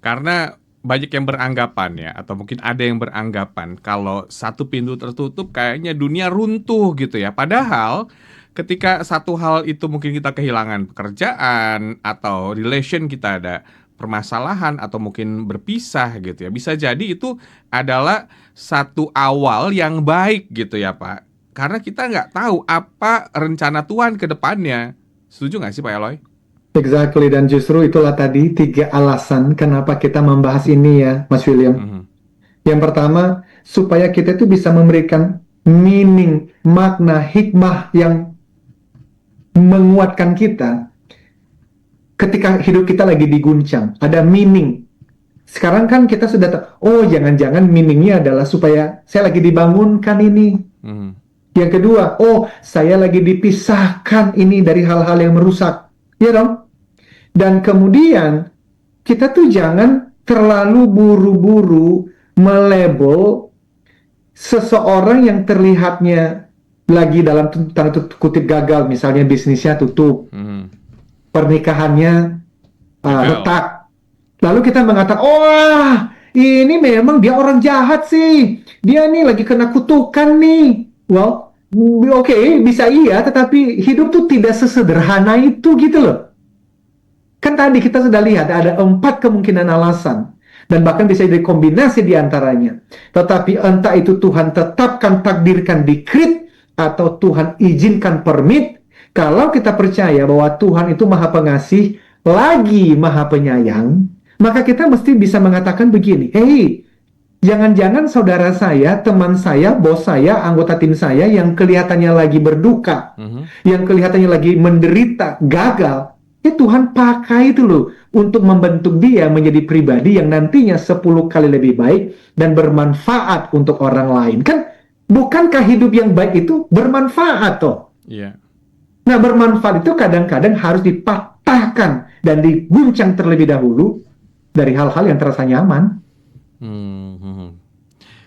Karena banyak yang beranggapan ya, atau mungkin ada yang beranggapan kalau satu pintu tertutup kayaknya dunia runtuh gitu ya. Padahal ketika satu hal itu mungkin kita kehilangan pekerjaan atau relation kita ada permasalahan atau mungkin berpisah gitu ya. Bisa jadi itu adalah satu awal yang baik gitu ya Pak. Karena kita nggak tahu apa rencana Tuhan ke depannya. Setuju nggak sih Pak Eloy? Exactly, dan justru itulah tadi 3 alasan kenapa kita membahas ini ya Mas William. Yang pertama, supaya kita itu bisa memberikan meaning, makna, hikmah yang menguatkan kita ketika hidup kita lagi diguncang. Ada meaning. Sekarang kan kita sudah tahu, oh jangan-jangan meaningnya adalah supaya saya lagi dibangunkan ini. Yang kedua, oh saya lagi dipisahkan ini dari hal-hal yang merusak. Ya dong? Dan kemudian kita tuh jangan terlalu buru-buru melabel seseorang yang terlihatnya lagi dalam tanda kutip gagal, misalnya bisnisnya tutup, pernikahannya retak. Lalu kita mengatakan, oh ini memang dia orang jahat sih, dia nih lagi kena kutukan nih. Well, oke, bisa iya, tetapi hidup tuh tidak sesederhana itu gitu loh. Kan tadi kita sudah lihat ada 4 kemungkinan alasan. Dan bahkan bisa jadi kombinasi di antaranya. Tetapi entah itu Tuhan tetapkan, takdirkan, decree, atau Tuhan izinkan permit. Kalau kita percaya bahwa Tuhan itu Maha Pengasih, lagi Maha Penyayang, maka kita mesti bisa mengatakan begini, hey, jangan-jangan saudara saya, teman saya, bos saya, anggota tim saya yang kelihatannya lagi berduka, yang kelihatannya lagi menderita, gagal, ya Tuhan pakai itu loh untuk membentuk dia menjadi pribadi yang nantinya 10 kali lebih baik dan bermanfaat untuk orang lain. Kan bukankah hidup yang baik itu bermanfaat toh? Iya. Nah, bermanfaat itu kadang-kadang harus dipatahkan dan diguncang terlebih dahulu dari hal-hal yang terasa nyaman.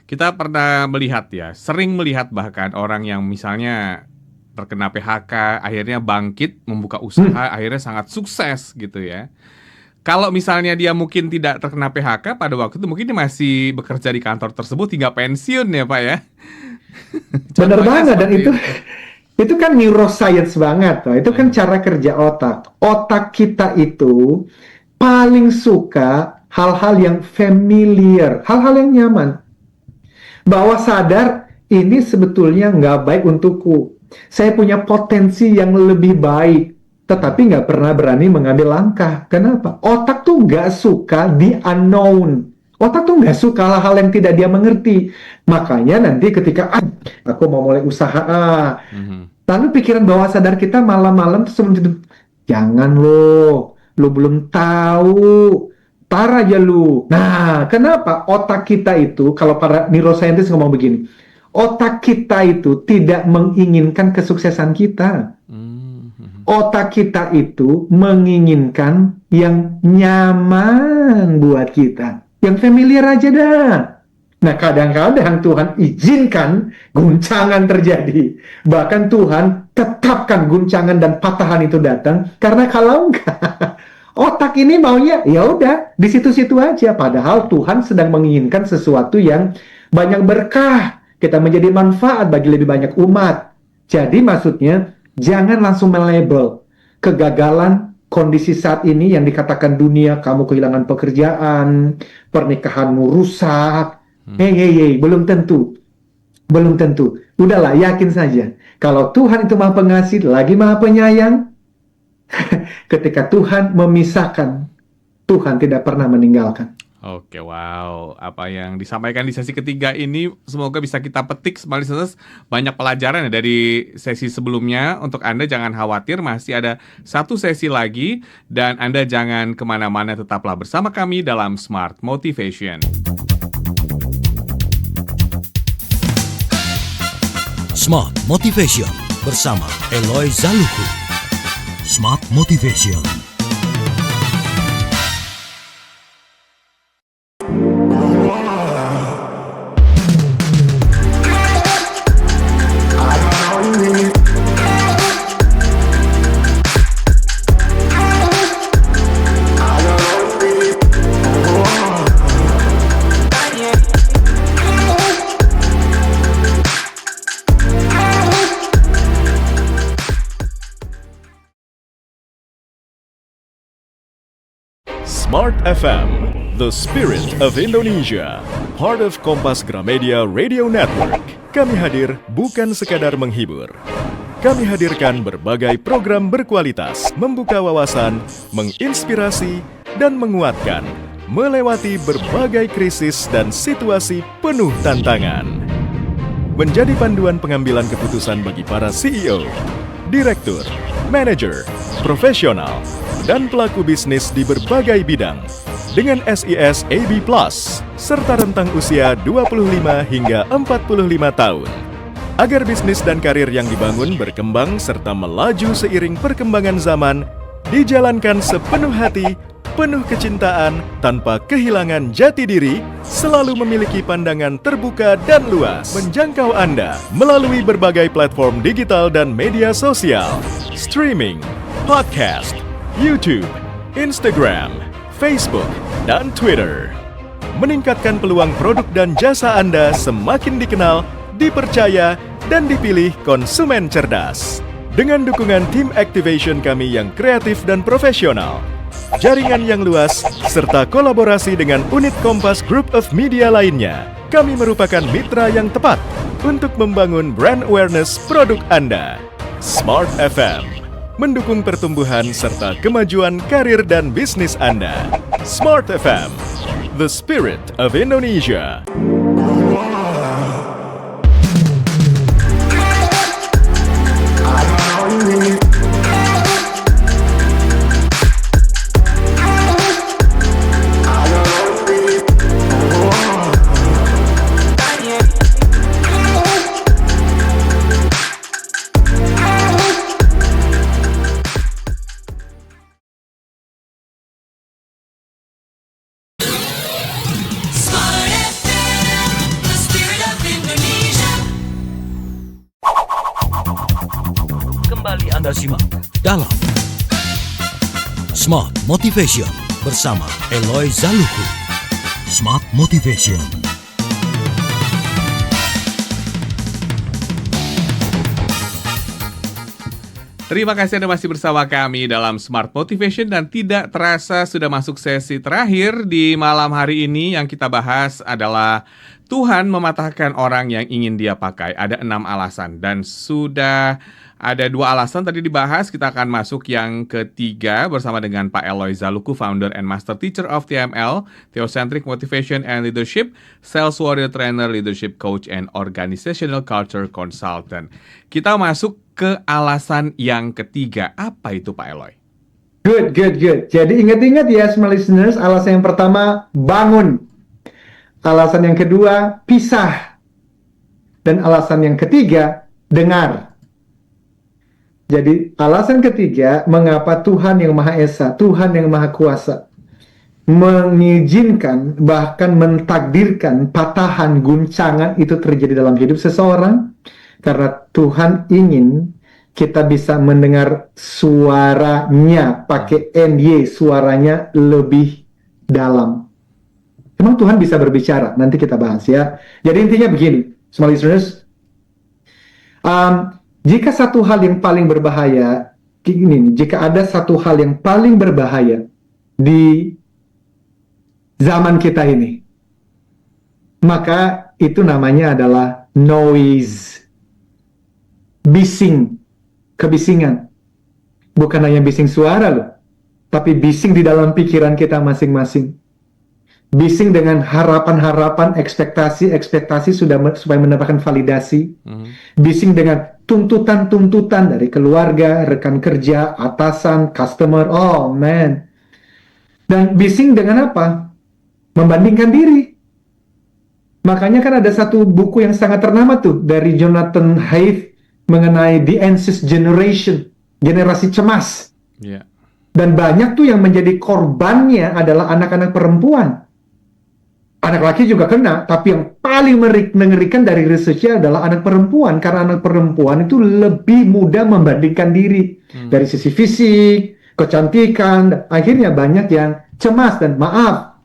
Kita pernah melihat ya, sering melihat bahkan orang yang misalnya terkena PHK, akhirnya bangkit, membuka usaha, akhirnya sangat sukses gitu ya. Kalau misalnya dia mungkin tidak terkena PHK pada waktu itu, mungkin dia masih bekerja di kantor tersebut hingga pensiun ya Pak ya. Bener Contohnya banget, dan seperti itu kan neuroscience banget, toh. Itu kan cara kerja otak. Otak kita itu paling suka hal-hal yang familiar, hal-hal yang nyaman. Bawah sadar, ini sebetulnya nggak baik untukku. Saya punya potensi yang lebih baik, tetapi nggak pernah berani mengambil langkah. Kenapa? Otak tuh nggak suka the unknown. Otak tuh nggak suka hal-hal yang tidak dia mengerti. Makanya nanti ketika aku mau mulai usaha, lalu pikiran bawah sadar kita malam-malam tuh sebelum tidur, jangan lo belum tahu, tar aja lu. Nah, kenapa otak kita itu, kalau para neuroscientist ngomong begini, otak kita itu tidak menginginkan kesuksesan kita. Otak kita itu menginginkan yang nyaman buat kita, yang familiar aja dah. Nah, kadang-kadang Tuhan izinkan guncangan terjadi. Bahkan Tuhan tetapkan guncangan dan patahan itu datang, karena kalau enggak, otak ini maunya ya udah di situ-situ aja. Padahal Tuhan sedang menginginkan sesuatu yang banyak berkah, kita menjadi manfaat bagi lebih banyak umat. Jadi maksudnya jangan langsung melabel kegagalan kondisi saat ini yang dikatakan dunia, kamu kehilangan pekerjaan, pernikahanmu rusak. Hey, belum tentu. Belum tentu. Udahlah, yakin saja. Kalau Tuhan itu Maha Pengasih, lagi Maha Penyayang, ketika Tuhan memisahkan, Tuhan tidak pernah meninggalkan. Oke, wow. Apa yang disampaikan di sesi ketiga ini semoga bisa kita petik Smart Listeners banyak pelajaran ya dari sesi sebelumnya. Untuk Anda jangan khawatir, masih ada satu sesi lagi. Dan Anda jangan kemana-mana, tetaplah bersama kami dalam Smart Motivation. Smart Motivation bersama Eloy Zaluhu. Smart Motivation. Smart FM, the spirit of Indonesia, part of Kompas Gramedia Radio Network. Kami hadir bukan sekadar menghibur. Kami hadirkan berbagai program berkualitas, membuka wawasan, menginspirasi, dan menguatkan, melewati berbagai krisis dan situasi penuh tantangan. Menjadi panduan pengambilan keputusan bagi para CEO, direktur, manajer, profesional, dan pelaku bisnis di berbagai bidang dengan SIS AB+, serta rentang usia 25 hingga 45 tahun. Agar bisnis dan karir yang dibangun berkembang serta melaju seiring perkembangan zaman, dijalankan sepenuh hati, penuh kecintaan, tanpa kehilangan jati diri, selalu memiliki pandangan terbuka dan luas, menjangkau Anda melalui berbagai platform digital dan media sosial, streaming, podcast, YouTube, Instagram, Facebook, dan Twitter. Meningkatkan peluang produk dan jasa Anda semakin dikenal, dipercaya, dan dipilih konsumen cerdas. Dengan dukungan tim activation kami yang kreatif dan profesional, jaringan yang luas, serta kolaborasi dengan unit Kompas Group of Media lainnya, kami merupakan mitra yang tepat untuk membangun brand awareness produk Anda. Smart FM mendukung pertumbuhan serta kemajuan karir dan bisnis Anda. Smart FM, the spirit of Indonesia. Anda simak dalam Smart Motivation bersama Eloy Zaluku. Smart Motivation. Terima kasih Anda masih bersama kami dalam Smart Motivation dan tidak terasa sudah masuk sesi terakhir di malam hari ini. Yang kita bahas adalah Tuhan mematahkan orang yang ingin Dia pakai. Ada 6 alasan dan sudah ada 2 alasan tadi dibahas. Kita akan masuk yang ketiga bersama dengan Pak Eloy Zaluku, Founder and Master Teacher of TML, Theocentric Motivation and Leadership, Sales Warrior Trainer, Leadership Coach, and Organizational Culture Consultant. Kita masuk ke alasan yang ketiga. Apa itu Pak Eloy? Good. Jadi ingat-ingat ya smart listeners, alasan yang pertama bangun. Alasan yang kedua pisah. Dan alasan yang ketiga dengar. Jadi alasan ketiga mengapa Tuhan yang Maha Esa, Tuhan yang Maha Kuasa mengizinkan bahkan mentakdirkan patahan guncangan itu terjadi dalam hidup seseorang. Karena Tuhan ingin kita bisa mendengar suaranya, pakai NY, suaranya lebih dalam. Emang Tuhan bisa berbicara? Nanti kita bahas ya. Jadi intinya begini, smart listeners. Jika satu hal yang paling berbahaya, jika ada satu hal yang paling berbahaya di zaman kita ini, maka itu namanya adalah noise. Bising, kebisingan. Bukan hanya bising suara loh, tapi bising di dalam pikiran kita masing-masing. Bising dengan harapan-harapan, ekspektasi supaya mendapatkan validasi. Bising dengan tuntutan-tuntutan dari keluarga, rekan kerja, atasan, customer. Oh man. Dan bising dengan apa? Membandingkan diri. Makanya kan ada satu buku yang sangat ternama tuh dari Jonathan Haidt mengenai The Anxious Generation, generasi cemas. Yeah. Dan banyak tuh yang menjadi korbannya adalah anak-anak perempuan. Anak laki juga kena, tapi yang paling mengerikan dari researchnya adalah anak perempuan. Karena anak perempuan itu lebih mudah membandingkan diri. Dari sisi fisik, kecantikan, dan akhirnya banyak yang cemas dan maaf.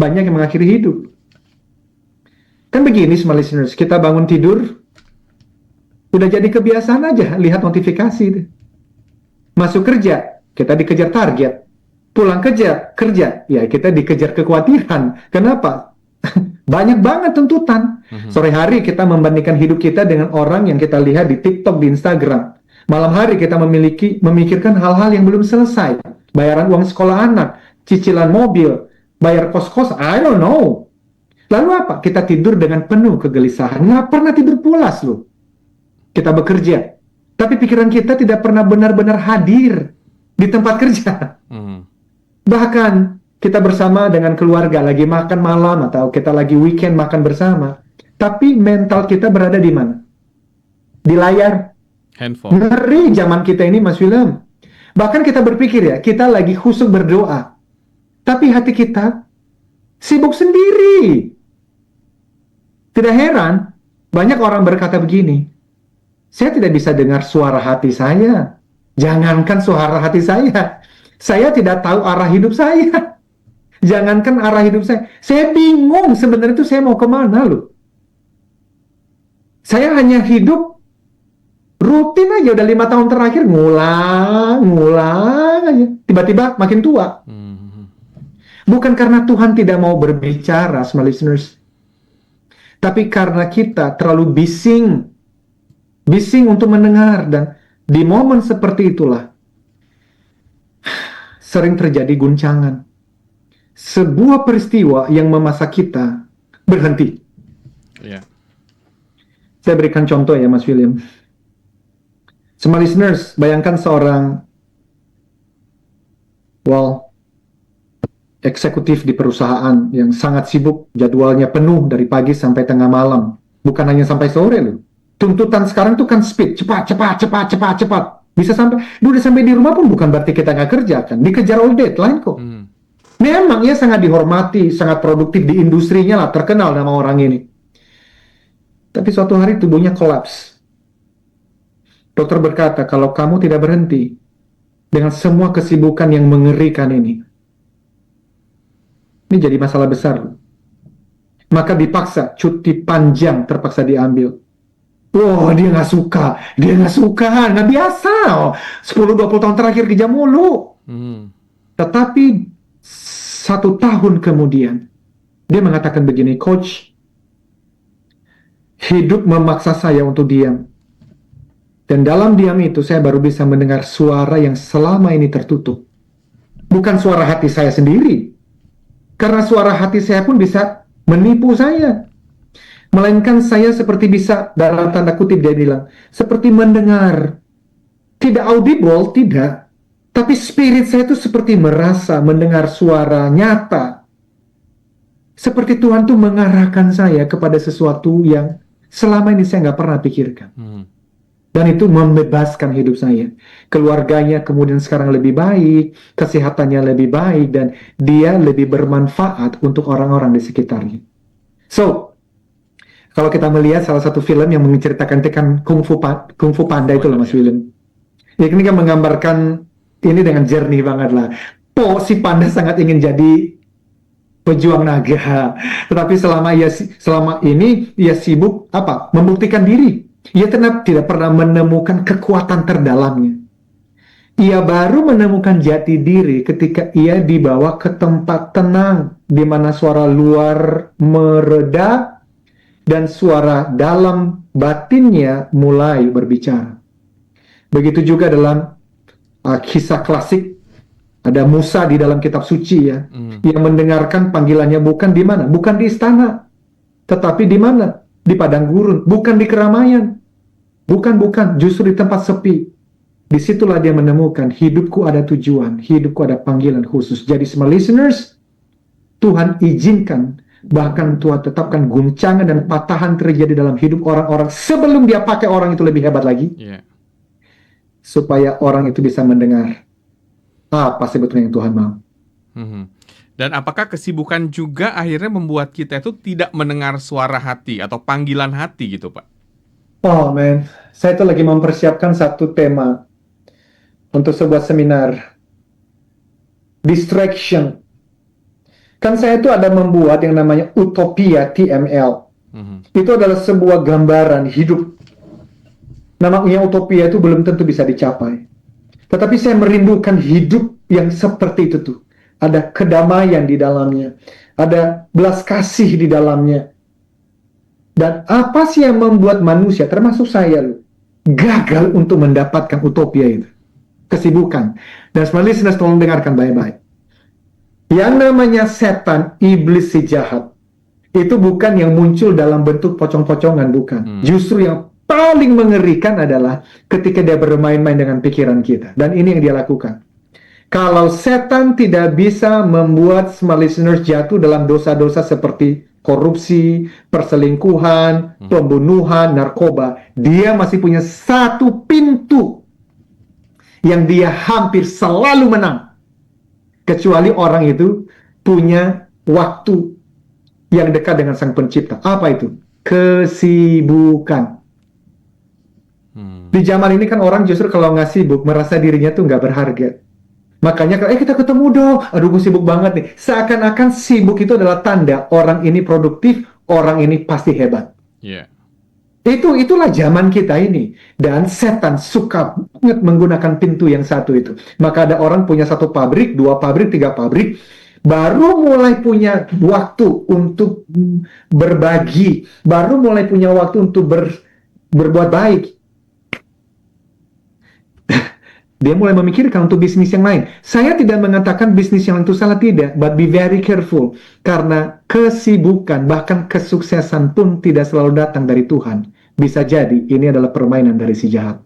Banyak yang mengakhiri hidup. Kan begini smart listeners, kita bangun tidur, udah jadi kebiasaan aja lihat notifikasi. Masuk kerja, kita dikejar target. Pulang kerja, ya kita dikejar kekhawatiran. Kenapa? Banyak banget tuntutan. Sore hari kita membandingkan hidup kita dengan orang yang kita lihat di TikTok, di Instagram. Malam hari kita memikirkan hal-hal yang belum selesai. Bayaran uang sekolah anak, cicilan mobil, bayar kos-kos, I don't know. Lalu apa? Kita tidur dengan penuh kegelisahan. Nggak pernah tidur pulas loh. Kita bekerja, tapi pikiran kita tidak pernah benar-benar hadir di tempat kerja. Bahkan kita bersama dengan keluarga lagi makan malam atau kita lagi weekend makan bersama, tapi mental kita berada di mana? Di layar handphone. Ngeri zaman kita ini, Mas William. Bahkan kita berpikir ya, kita lagi khusyuk berdoa, tapi hati kita sibuk sendiri. Tidak heran, banyak orang berkata begini, saya tidak bisa dengar suara hati saya. Jangankan suara hati saya tidak tahu arah hidup saya. Jangankan arah hidup saya bingung sebenarnya itu saya mau kemana loh. Saya hanya hidup rutin aja, udah 5 tahun terakhir ngulang aja. Tiba-tiba makin tua. Bukan karena Tuhan tidak mau berbicara, smart listeners. Tapi karena kita terlalu bising untuk mendengar, dan di momen seperti itulah sering terjadi guncangan. Sebuah peristiwa yang memaksa kita berhenti. Yeah. Saya berikan contoh ya Mas William. Smart listeners, bayangkan seorang eksekutif di perusahaan yang sangat sibuk, jadwalnya penuh dari pagi sampai tengah malam. Bukan hanya sampai sore loh. Tuntutan sekarang tuh kan speed, cepat. Bisa udah sampai di rumah pun bukan berarti kita nggak kerja kan. Dikejar all deadline kok. Memang ya sangat dihormati, sangat produktif di industrinya lah, terkenal nama orang ini. Tapi suatu hari tubuhnya kolaps. Dokter berkata, kalau kamu tidak berhenti dengan semua kesibukan yang mengerikan ini jadi masalah besar. Maka dipaksa, cuti panjang terpaksa diambil. Wah, dia nggak suka, nggak biasa. 10-20 tahun terakhir kerja mulu. Tetapi 1 tahun kemudian, dia mengatakan begini, Coach, hidup memaksa saya untuk diam. Dan dalam diam itu, saya baru bisa mendengar suara yang selama ini tertutup. Bukan suara hati saya sendiri. Karena suara hati saya pun bisa menipu saya. Melainkan saya seperti bisa, dalam tanda kutip dia bilang, seperti mendengar. Tidak audible, tidak. Tapi spirit saya itu seperti merasa, mendengar suara nyata. Seperti Tuhan tuh mengarahkan saya kepada sesuatu yang selama ini saya nggak pernah pikirkan. Dan itu membebaskan hidup saya. Keluarganya kemudian sekarang lebih baik, kesehatannya lebih baik, dan dia lebih bermanfaat untuk orang-orang di sekitarnya. So, kalau kita melihat salah satu film yang menceritakan tekan Kung Fu Panda itu loh Mas William. Ya, ini kan menggambarkan ini dengan jernih banget lah. Si Panda sangat ingin jadi pejuang naga. Tetapi selama ini ia sibuk membuktikan diri. Ia tidak pernah menemukan kekuatan terdalamnya. Ia baru menemukan jati diri ketika ia dibawa ke tempat tenang di mana suara luar mereda dan suara dalam batinnya mulai berbicara. Begitu juga dalam kisah klasik, ada Musa di dalam kitab suci ya, yang mendengarkan panggilannya bukan di mana, bukan di istana, tetapi di mana? Di padang gurun, bukan di keramaian, bukan, justru di tempat sepi. Disitulah dia menemukan hidupku ada tujuan, hidupku ada panggilan khusus. Jadi semua listeners, Tuhan izinkan, bahkan Tuhan tetapkan guncangan dan patahan terjadi dalam hidup orang-orang sebelum dia pakai orang itu lebih hebat lagi, supaya orang itu bisa mendengar apa sebetulnya yang Tuhan mau. Dan apakah kesibukan juga akhirnya membuat kita itu tidak mendengar suara hati atau panggilan hati gitu, Pak? Oh man, saya itu lagi mempersiapkan satu tema untuk sebuah seminar. Distraction. Kan saya itu ada membuat yang namanya Utopia TML. Itu adalah sebuah gambaran hidup. Namanya utopia itu belum tentu bisa dicapai. Tetapi saya merindukan hidup yang seperti itu tuh. Ada kedamaian di dalamnya. Ada belas kasih di dalamnya. Dan apa sih yang membuat manusia, termasuk saya loh, gagal untuk mendapatkan utopia itu? Kesibukan. Dan semua listeners tolong dengarkan baik-baik. Yang namanya setan, iblis si jahat, itu bukan yang muncul dalam bentuk pocong-pocongan, bukan. Justru yang paling mengerikan adalah ketika dia bermain-main dengan pikiran kita. Dan ini yang dia lakukan. Kalau setan tidak bisa membuat semua listeners jatuh dalam dosa-dosa seperti korupsi, perselingkuhan, pembunuhan, narkoba, dia masih punya satu pintu yang dia hampir selalu menang. Kecuali orang itu punya waktu yang dekat dengan Sang Pencipta. Apa itu? Kesibukan. Di zaman ini kan orang justru kalau nggak sibuk merasa dirinya tuh nggak berharga. Makanya kalau kita ketemu dong, aduh gue sibuk banget nih. Seakan-akan sibuk itu adalah tanda orang ini produktif, orang ini pasti hebat. Itulah zaman kita ini. Dan setan suka banget menggunakan pintu yang satu itu. Maka ada orang punya 1 pabrik, 2 pabrik, 3 pabrik, baru mulai punya waktu untuk berbagi, baru mulai punya waktu untuk berbuat baik. Dia mulai memikirkan untuk bisnis yang lain. Saya tidak mengatakan bisnis yang itu salah, tidak. But be very careful. Karena kesibukan, bahkan kesuksesan pun tidak selalu datang dari Tuhan. Bisa jadi ini adalah permainan dari si jahat.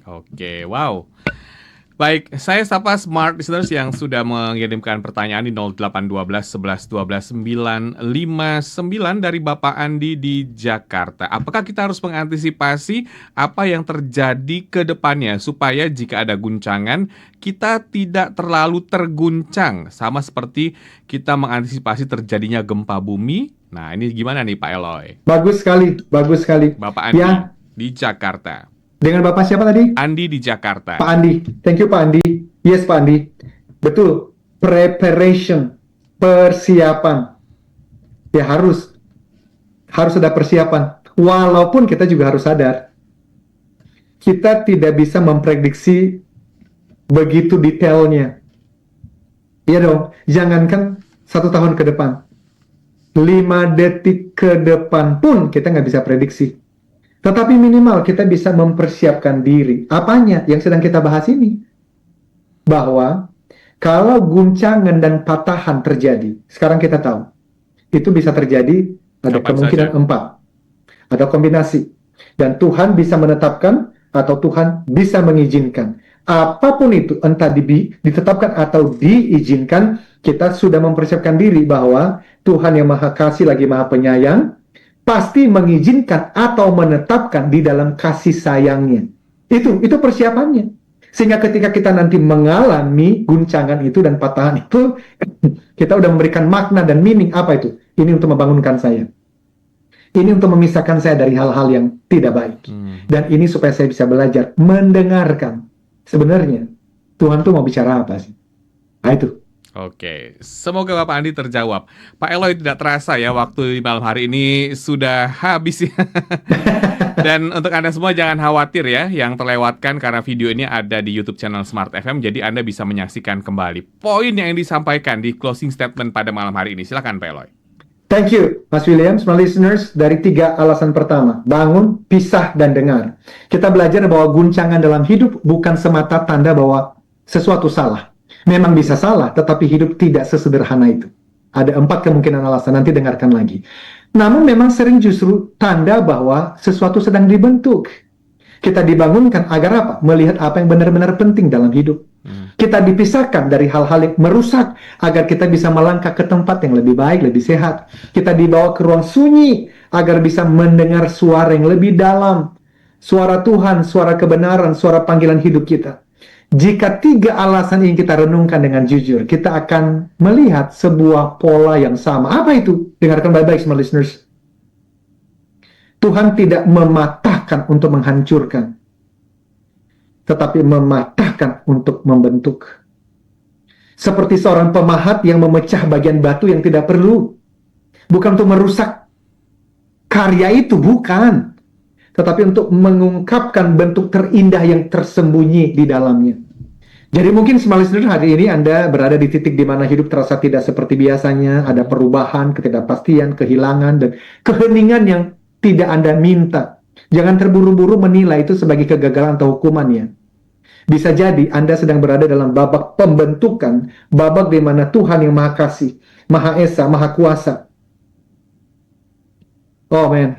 Oke, wow. Baik, saya sapa smart listeners yang sudah mengirimkan pertanyaan di 0812 11 12 959 dari Bapak Andi di Jakarta. Apakah kita harus mengantisipasi apa yang terjadi ke depannya supaya jika ada guncangan kita tidak terlalu terguncang, sama seperti kita mengantisipasi terjadinya gempa bumi? Nah, ini gimana nih Pak Eloy? Bagus sekali, bagus sekali. Bapak Andi di Jakarta. Dengan Bapak siapa tadi? Andi di Jakarta. Pak Andi. Thank you Pak Andi. Yes Pak Andi. Betul. Preparation. Persiapan. Ya harus ada persiapan. Walaupun kita juga harus sadar, kita tidak bisa memprediksi begitu detailnya. Iya dong, jangankan 1 tahun ke depan, 5 detik ke depan pun kita nggak bisa prediksi. Tetapi minimal kita bisa mempersiapkan diri. Apanya yang sedang kita bahas ini? Bahwa kalau guncangan dan patahan terjadi, sekarang kita tahu, itu bisa terjadi, ada Kapan kemungkinan saja? 4. Ada kombinasi. Dan Tuhan bisa menetapkan atau Tuhan bisa mengizinkan. Apapun itu, entah ditetapkan atau diizinkan, kita sudah mempersiapkan diri bahwa Tuhan yang Maha Kasih lagi Maha Penyayang, pasti mengizinkan atau menetapkan di dalam kasih sayangnya. Itu persiapannya. Sehingga ketika kita nanti mengalami guncangan itu dan patahan itu, kita udah memberikan makna dan meaning apa itu. Ini untuk membangunkan saya. Ini untuk memisahkan saya dari hal-hal yang tidak baik. Dan ini supaya saya bisa belajar mendengarkan. Sebenarnya Tuhan tuh mau bicara apa sih? Nah itu. Oke, semoga Bapak Andi terjawab. Pak Eloy, tidak terasa ya waktu di malam hari ini sudah habis ya. Dan untuk Anda semua jangan khawatir ya yang terlewatkan karena video ini ada di YouTube channel Smart FM, jadi Anda bisa menyaksikan kembali poin yang disampaikan di closing statement pada malam hari ini. Silakan Pak Eloy. Thank you, Mas William, smart listeners, dari 3 alasan pertama. Bangun, pisah, dan dengar. Kita belajar bahwa guncangan dalam hidup bukan semata tanda bahwa sesuatu salah. Memang bisa salah, tetapi hidup tidak sesederhana itu. Ada 4 kemungkinan alasan, nanti dengarkan lagi. Namun memang sering justru tanda bahwa sesuatu sedang dibentuk. Kita dibangunkan agar apa? Melihat apa yang benar-benar penting dalam hidup. Kita dipisahkan dari hal-hal yang merusak agar kita bisa melangkah ke tempat yang lebih baik, lebih sehat. Kita dibawa ke ruang sunyi agar bisa mendengar suara yang lebih dalam. Suara Tuhan, suara kebenaran, suara panggilan hidup kita. Jika 3 alasan ini kita renungkan dengan jujur, kita akan melihat sebuah pola yang sama. Apa itu? Dengarkan baik-baik semua listeners. Tuhan tidak mematahkan untuk menghancurkan, tetapi mematahkan untuk membentuk. Seperti seorang pemahat yang memecah bagian batu yang tidak perlu. Bukan untuk merusak karya itu, bukan. Tetapi untuk mengungkapkan bentuk terindah yang tersembunyi di dalamnya. Jadi mungkin semua listener hari ini Anda berada di titik di mana hidup terasa tidak seperti biasanya, ada perubahan, ketidakpastian, kehilangan, dan keheningan yang tidak Anda minta. Jangan terburu-buru menilai itu sebagai kegagalan atau hukumannya. Bisa jadi Anda sedang berada dalam babak pembentukan, babak di mana Tuhan yang Maha Kasih, Maha Esa, Maha Kuasa, oh man,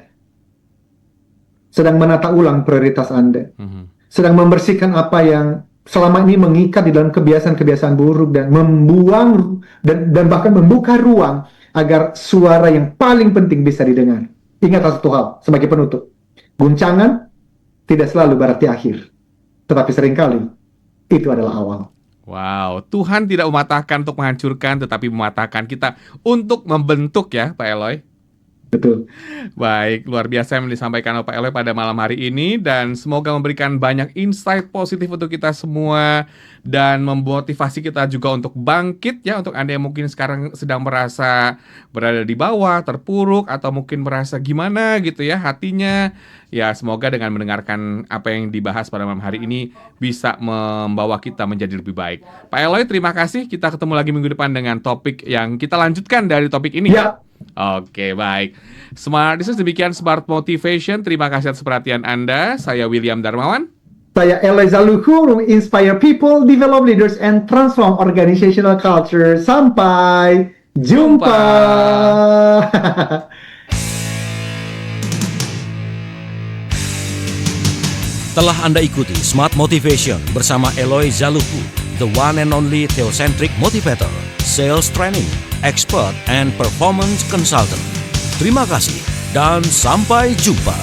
sedang menata ulang prioritas Anda. Sedang membersihkan apa yang selama ini mengikat di dalam kebiasaan-kebiasaan buruk dan membuang dan bahkan membuka ruang agar suara yang paling penting bisa didengar. Ingat satu hal sebagai penutup. Guncangan tidak selalu berarti akhir, tetapi seringkali itu adalah awal. Wow, Tuhan tidak mematahkan untuk menghancurkan, tetapi mematahkan kita untuk membentuk ya Pak Eloy. Betul. Baik, luar biasa yang disampaikan oleh Pak Eloy pada malam hari ini, dan semoga memberikan banyak insight positif untuk kita semua dan memotivasi kita juga untuk bangkit ya, untuk Anda yang mungkin sekarang sedang merasa berada di bawah, terpuruk, atau mungkin merasa gimana gitu ya hatinya. Ya, semoga dengan mendengarkan apa yang dibahas pada malam hari ini bisa membawa kita menjadi lebih baik. Pak Eloy, terima kasih. Kita ketemu lagi minggu depan dengan topik yang kita lanjutkan dari topik ini. Ya. Oke, baik. Smart Business, demikian Smart Motivation. Terima kasih atas perhatian Anda. Saya William Darmawan. Saya Eloy Zaluhu, inspire people, develop leaders, and transform organizational culture. Sampai jumpa. Telah Anda ikuti Smart Motivation bersama Eloy Zaluhu, the one and only theocentric motivator, sales training, expert, and performance consultant. Terima kasih dan sampai jumpa.